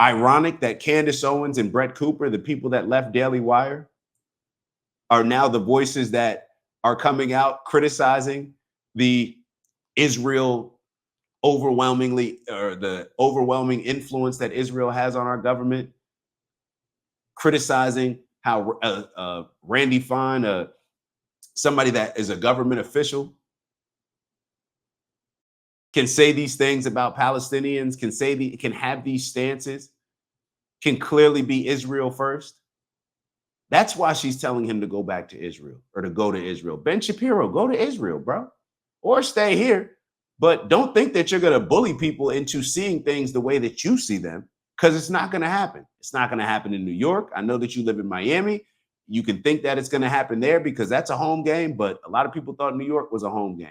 ironic that Candace Owens and Brett Cooper, the people that left Daily Wire, are now the voices that are coming out criticizing the Israel overwhelmingly, or the overwhelming influence that Israel has on our government, criticizing how Randy Fahn, somebody that is a government official, can say these things about Palestinians, can have these stances, can clearly be Israel first. That's why she's telling him to go back to Israel, or to go to Israel. Ben Shapiro, go to Israel, bro, or stay here. But don't think that you're going to bully people into seeing things the way that you see them, because it's not going to happen. It's not going to happen in New York. I know that you live in Miami. You can think that it's going to happen there because that's a home game, but a lot of people thought New York was a home game.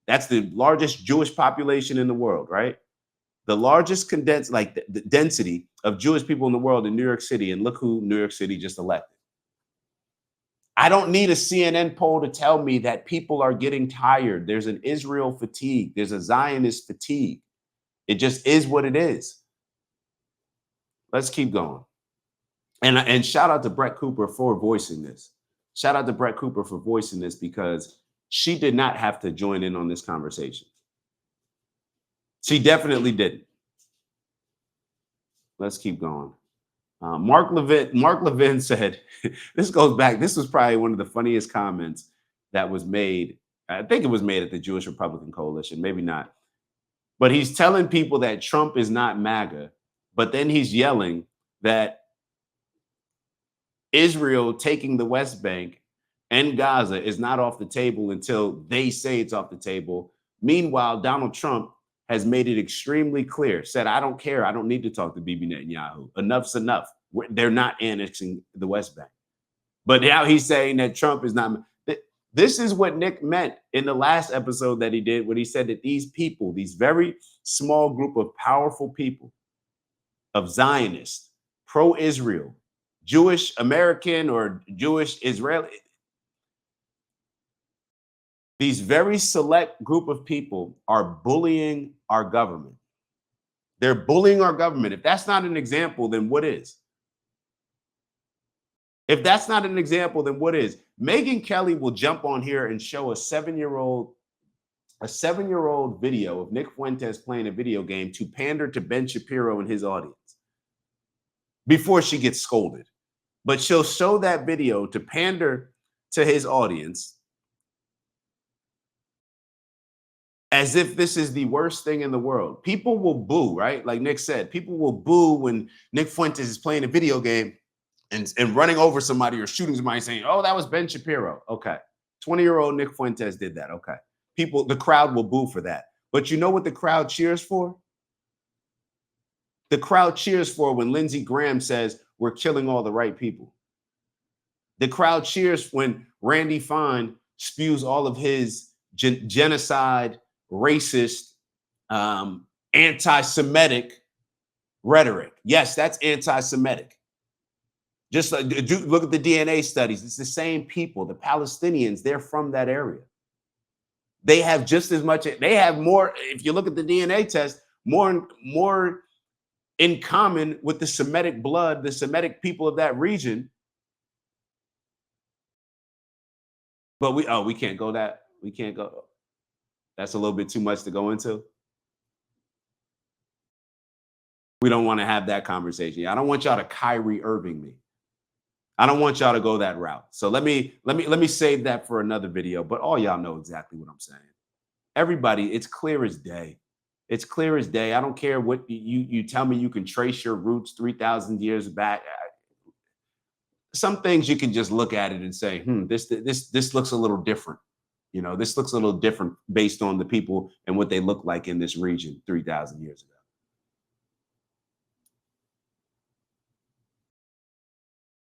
That's the largest Jewish population in the world, right? The largest condensed, like the density of Jewish people in the world in New York City, and look who New York City just elected. I don't need a CNN poll to tell me that people are getting tired. There's an Israel fatigue. There's a Zionist fatigue. It just is what it is. Let's keep going. And shout out to Brett Cooper for voicing this. Shout out to Brett Cooper for voicing this, because she did not have to join in on this conversation. She definitely didn't. Let's keep going. Mark Levin said, this goes back. This was probably one of the funniest comments that was made. I think it was made at the Jewish Republican Coalition, maybe not. But he's telling people that Trump is not MAGA, but then he's yelling that Israel taking the West Bank and Gaza is not off the table until they say it's off the table. Meanwhile, Donald Trump has made it extremely clear, said, I don't care. I don't need to talk to Bibi Netanyahu. Enough's enough. They're not annexing the West Bank. But now he's saying that Trump is not. This is what Nick meant in the last episode that he did, when he said that these people, these very small group of powerful people, of Zionists, pro-Israel, Jewish American or Jewish Israeli, these very select group of people are bullying our government. They're bullying our government. If that's not an example, then what is? If that's not an example, then what is? Megyn Kelly will jump on here and show a seven-year-old video of Nick Fuentes playing a video game to pander to Ben Shapiro and his audience before she gets scolded. But she'll show that video to pander to his audience as if this is the worst thing in the world. People will boo, right? Like Nick said, people will boo when Nick Fuentes is playing a video game and running over somebody or shooting somebody, saying, oh, that was Ben Shapiro. Okay. 20-year-old Nick Fuentes did that. Okay. The crowd will boo for that. But you know what the crowd cheers for? The crowd cheers for when Lindsey Graham says we're killing all the right people. The crowd cheers when Randy Fine spews all of his genocide, racist, anti-Semitic rhetoric. Yes, that's anti-Semitic. Just look at the DNA studies. It's the same people. The Palestinians, they're from that area. They have just as much. They have more. If you look at the DNA test, more in common with the Semitic blood, the Semitic people of that region. But we can't go that. We can't go. That's a little bit too much to go into. We don't want to have that conversation. I don't want y'all to Kyrie Irving me. I don't want y'all to go that route. So let me save that for another video. But all y'all know exactly what I'm saying. Everybody, it's clear as day. It's clear as day. I don't care what you tell me. You can trace your roots 3,000 years back. Some things you can just look at it and say, this looks a little different. You know, this looks a little different based on the people and what they look like in this region 3,000 years ago.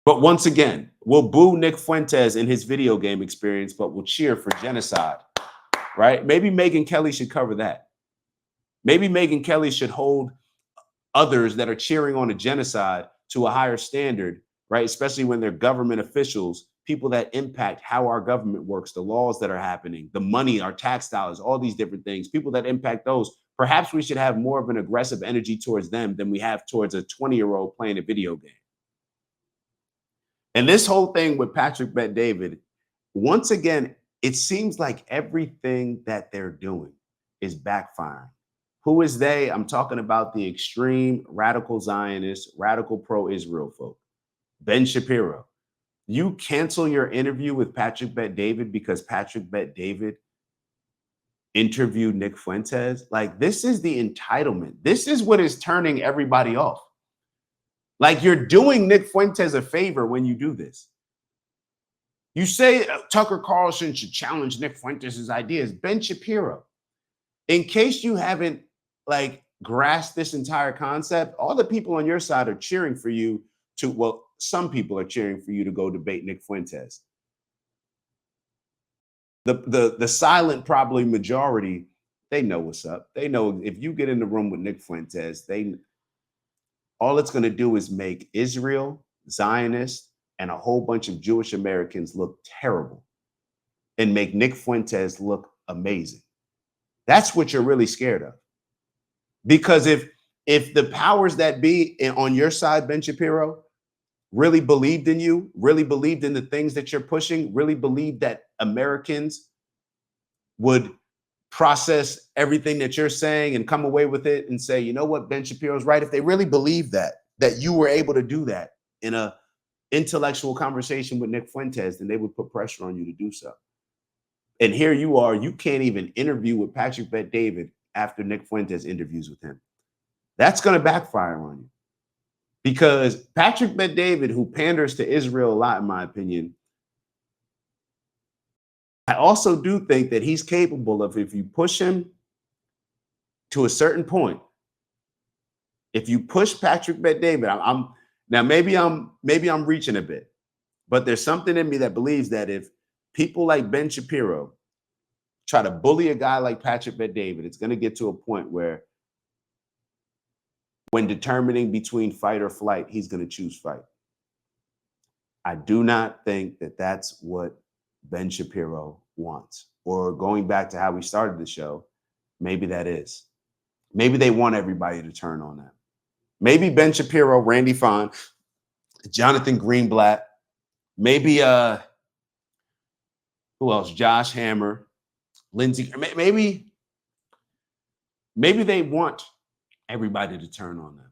But once again, we'll boo Nick Fuentes in his video game experience, but we'll cheer for genocide, right? Maybe Megyn Kelly should cover that. Maybe Megyn Kelly should hold others that are cheering on a genocide to a higher standard, right? Especially when they're government officials, people that impact how our government works, the laws that are happening, the money, our tax dollars, all these different things, people that impact those. Perhaps we should have more of an aggressive energy towards them than we have towards a 20-year-old playing a video game. And this whole thing with Patrick Bet-David, once again, it seems like everything that they're doing is backfiring. Who is they? I'm talking about the extreme radical Zionist, radical pro-Israel folk. Ben Shapiro. You cancel your interview with Patrick Bet-David because Patrick Bet-David interviewed Nick Fuentes. Like, this is the entitlement. This is what is turning everybody off. Like, you're doing Nick Fuentes a favor when you do this. You say Tucker Carlson should challenge Nick Fuentes' ideas. Ben Shapiro, in case you haven't grasped this entire concept, all the people on your side are cheering for you to, well, some people are cheering for you to go debate Nick Fuentes. The silent probably majority, they know what's up. They know if you get in the room with Nick Fuentes, all it's going to do is make Israel, Zionist, and a whole bunch of Jewish Americans look terrible and make Nick Fuentes look amazing. That's what you're really scared of. Because if the powers that be on your side, Ben Shapiro, really believed in you, really believed in the things that you're pushing, really believed that Americans would process everything that you're saying and come away with it and say, you know what, Ben Shapiro's right. If they really believe that you were able to do that in a intellectual conversation with Nick Fuentes, then they would put pressure on you to do so. And here you are, you can't even interview with Patrick Bet-David after Nick Fuentes interviews with him. That's going to backfire on you. Because Patrick Bet-David, who panders to Israel a lot, in my opinion, I also do think that he's capable of, if you push him to a certain point, if you push Patrick Bet-David, maybe I'm reaching a bit, but there's something in me that believes that if people like Ben Shapiro try to bully a guy like Patrick Bet-David, it's going to get to a point where when determining between fight or flight, he's going to choose fight. I do not think that that's what Ben Shapiro wants. Or going back to how we started the show, maybe that is. Maybe they want everybody to turn on them. Maybe Ben Shapiro, Randy Fine, Jonathan Greenblatt, maybe who else? Josh Hammer, Lindsey. Maybe they want everybody to turn on them.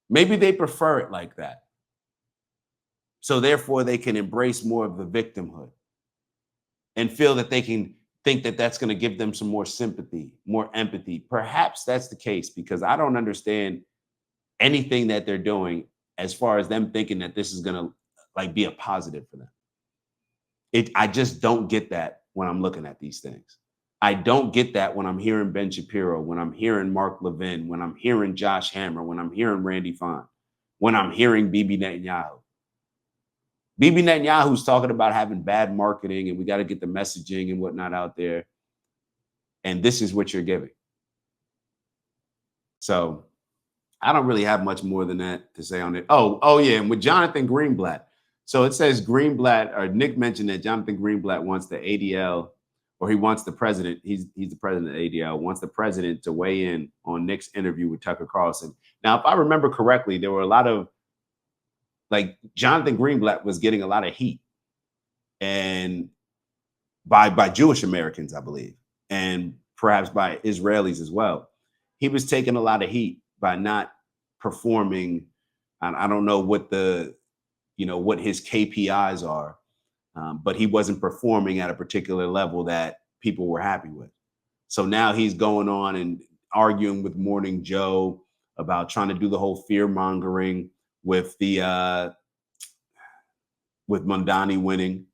Maybe they prefer it like that. So therefore they can embrace more of the victimhood and feel that they can think that that's going to give them some more sympathy, more empathy. Perhaps that's the case, because I don't understand anything that they're doing as far as them thinking that this is going to like be a positive for them. I just don't get that when I'm looking at these things. I don't get that when I'm hearing Ben Shapiro, when I'm hearing Mark Levin, when I'm hearing Josh Hammer, when I'm hearing Randy Fine, when I'm hearing Bibi Netanyahu. Bibi Netanyahu's talking about having bad marketing and we got to get the messaging and whatnot out there. And this is what you're giving. So I don't really have much more than that to say on it. Oh yeah. And with Jonathan Greenblatt. So it says Greenblatt, or Nick mentioned that Jonathan Greenblatt wants the ADL, or he wants the president. He's the president of ADL, wants the president to weigh in on Nick's interview with Tucker Carlson. Now, if I remember correctly, there were a lot of, like, Jonathan Greenblatt was getting a lot of heat, and by Jewish Americans, I believe, and perhaps by Israelis as well. He was taking a lot of heat by not performing. And I don't know what what his KPIs are, but he wasn't performing at a particular level that people were happy with. So now he's going on and arguing with Morning Joe about trying to do the whole fear mongering with with Mondani winning,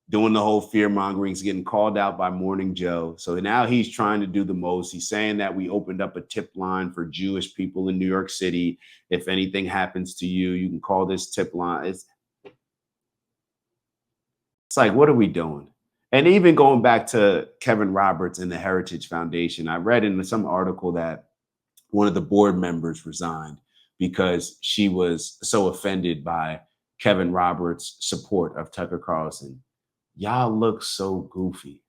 doing the whole fear mongering. He's getting called out by Morning Joe. So now he's trying to do the most. He's saying that we opened up a tip line for Jewish people in New York City. If anything happens to you, you can call this tip line. It's like, what are we doing? And even going back to Kevin Roberts and the Heritage Foundation, I read in some article that one of the board members resigned because she was so offended by Kevin Roberts' support of Tucker Carlson. Y'all look so goofy.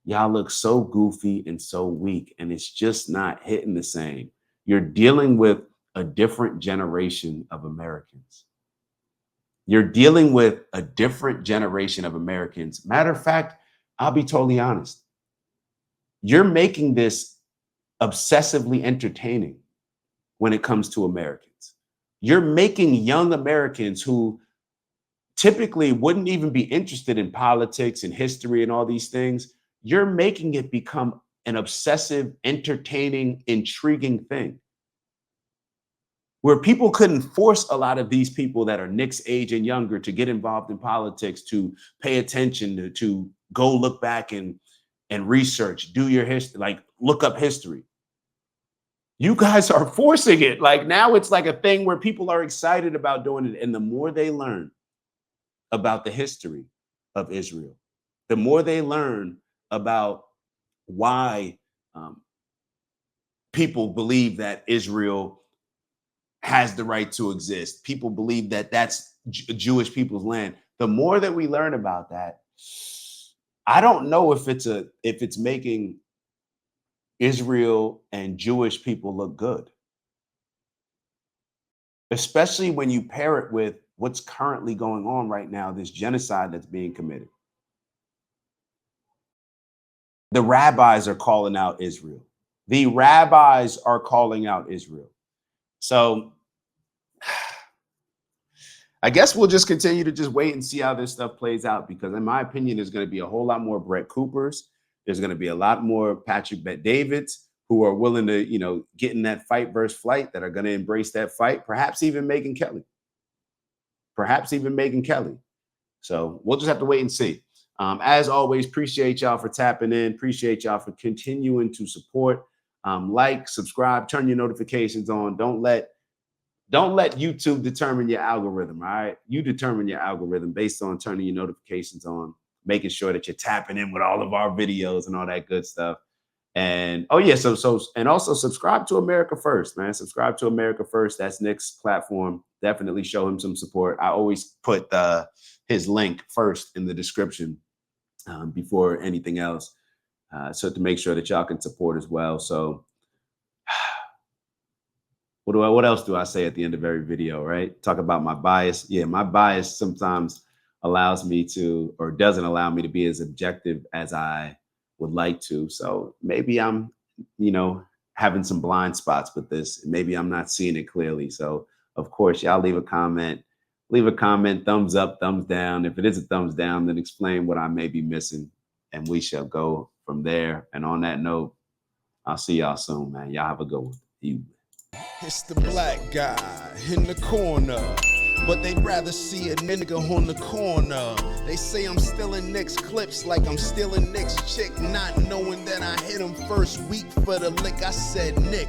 Y'all look so goofy and so weak, and it's just not hitting the same. You're dealing with a different generation of Americans. You're dealing with a different generation of Americans. Matter of fact, I'll be totally honest. You're making this obsessively entertaining when it comes to Americans. You're making young Americans who typically wouldn't even be interested in politics and history and all these things. You're making it become an obsessive, entertaining, intriguing thing, where people couldn't force a lot of these people that are Nick's age and younger to get involved in politics, to pay attention, to go look back and research, do your history, like look up history. You guys are forcing it. Like now it's like a thing where people are excited about doing it. And the more they learn about the history of Israel, the more they learn about why people believe that Israel has the right to exist. People believe that that's Jewish people's land. The more that we learn about that, I don't know if it's making Israel and Jewish people look good, especially when you pair it with what's currently going on right now, this genocide that's being committed. The rabbis are calling out Israel. The rabbis are calling out Israel. So I guess we'll just continue to just wait and see how this stuff plays out, because in my opinion, there's going to be a whole lot more Brett Coopers. There's going to be a lot more Patrick Bet-Davids who are willing to, get in that fight versus flight, that are going to embrace that fight. Perhaps even Megyn Kelly. So we'll just have to wait and see. As always, appreciate y'all for tapping in. Appreciate y'all for continuing to support. Like, subscribe, turn your notifications on. Don't let YouTube determine your algorithm. All right, you determine your algorithm based on turning your notifications on, making sure that you're tapping in with all of our videos and all that good stuff. And and also subscribe to America First, man. Subscribe to America First. That's Nick's platform. Definitely show him some support. I always put his link first in the description before anything else, so to make sure that y'all can support as well. So what else do I say at the end of every video, right? Talk about my bias. Yeah, my bias sometimes allows me to, or doesn't allow me to be as objective as I would like to. So maybe I'm, having some blind spots with this. Maybe I'm not seeing it clearly. So of course, y'all leave a comment, thumbs up, thumbs down. If it is a thumbs down, then explain what I may be missing, and we shall go from there. And on that note, I'll see y'all soon, man. Y'all have a good one. It's the black guy in the corner, but they'd rather see a nigga on the corner. They say I'm stealing Nick's clips like I'm stealing Nick's chick, not knowing that I hit him first week for the lick. I said, Nick,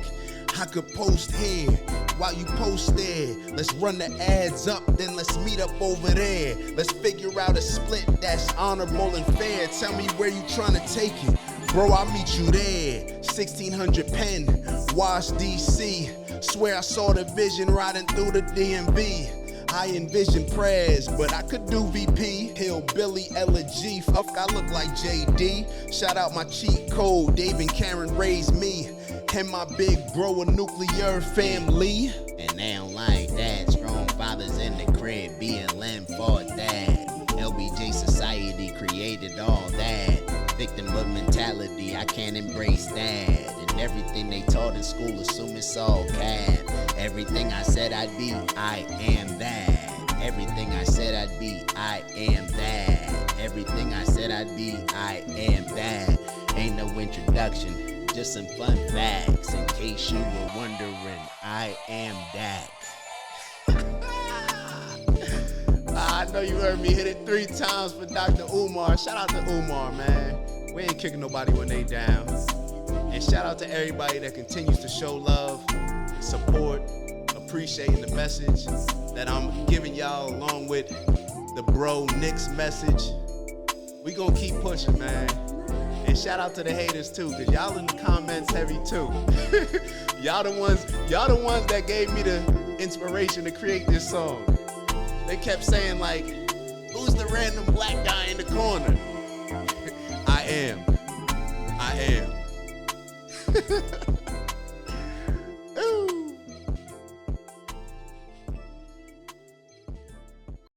I could post here while you post there. Let's run the ads up, then let's meet up over there. Let's figure out a split that's honorable and fair. Tell me where you trying to take it. Bro, I'll meet you there. 1600 Penn, Wash, DC. Swear I saw the vision riding through the DMV. I envision prayers, but I could do VP. Hillbilly, L&G, fuck, I look like JD. Shout out my cheat code, Dave and Karen raised me. And my big bro, a nuclear family. And they don't like that. Strong fathers in the crib, BLM for that. LBJ society created all that. Victimhood mentality, I can't embrace that. And everything they taught in school, assume it's all cap. Everything I said I'd be, I am that. Everything I said I'd be, I am that. Everything I said I'd be, I am that. Ain't no introduction, just some fun facts. In case you were wondering, I am that. I know you heard me hit it 3 times for Dr. Umar. Shout out to Umar, man. We ain't kicking nobody when they down. And shout out to everybody that continues to show love, support, appreciating the message that I'm giving y'all, along with the bro Nick's message. We gonna keep pushing, man. And shout out to the haters too, cause y'all in the comments heavy too. y'all the ones that gave me the inspiration to create this song. They kept saying like, who's the random black guy in the corner? I am.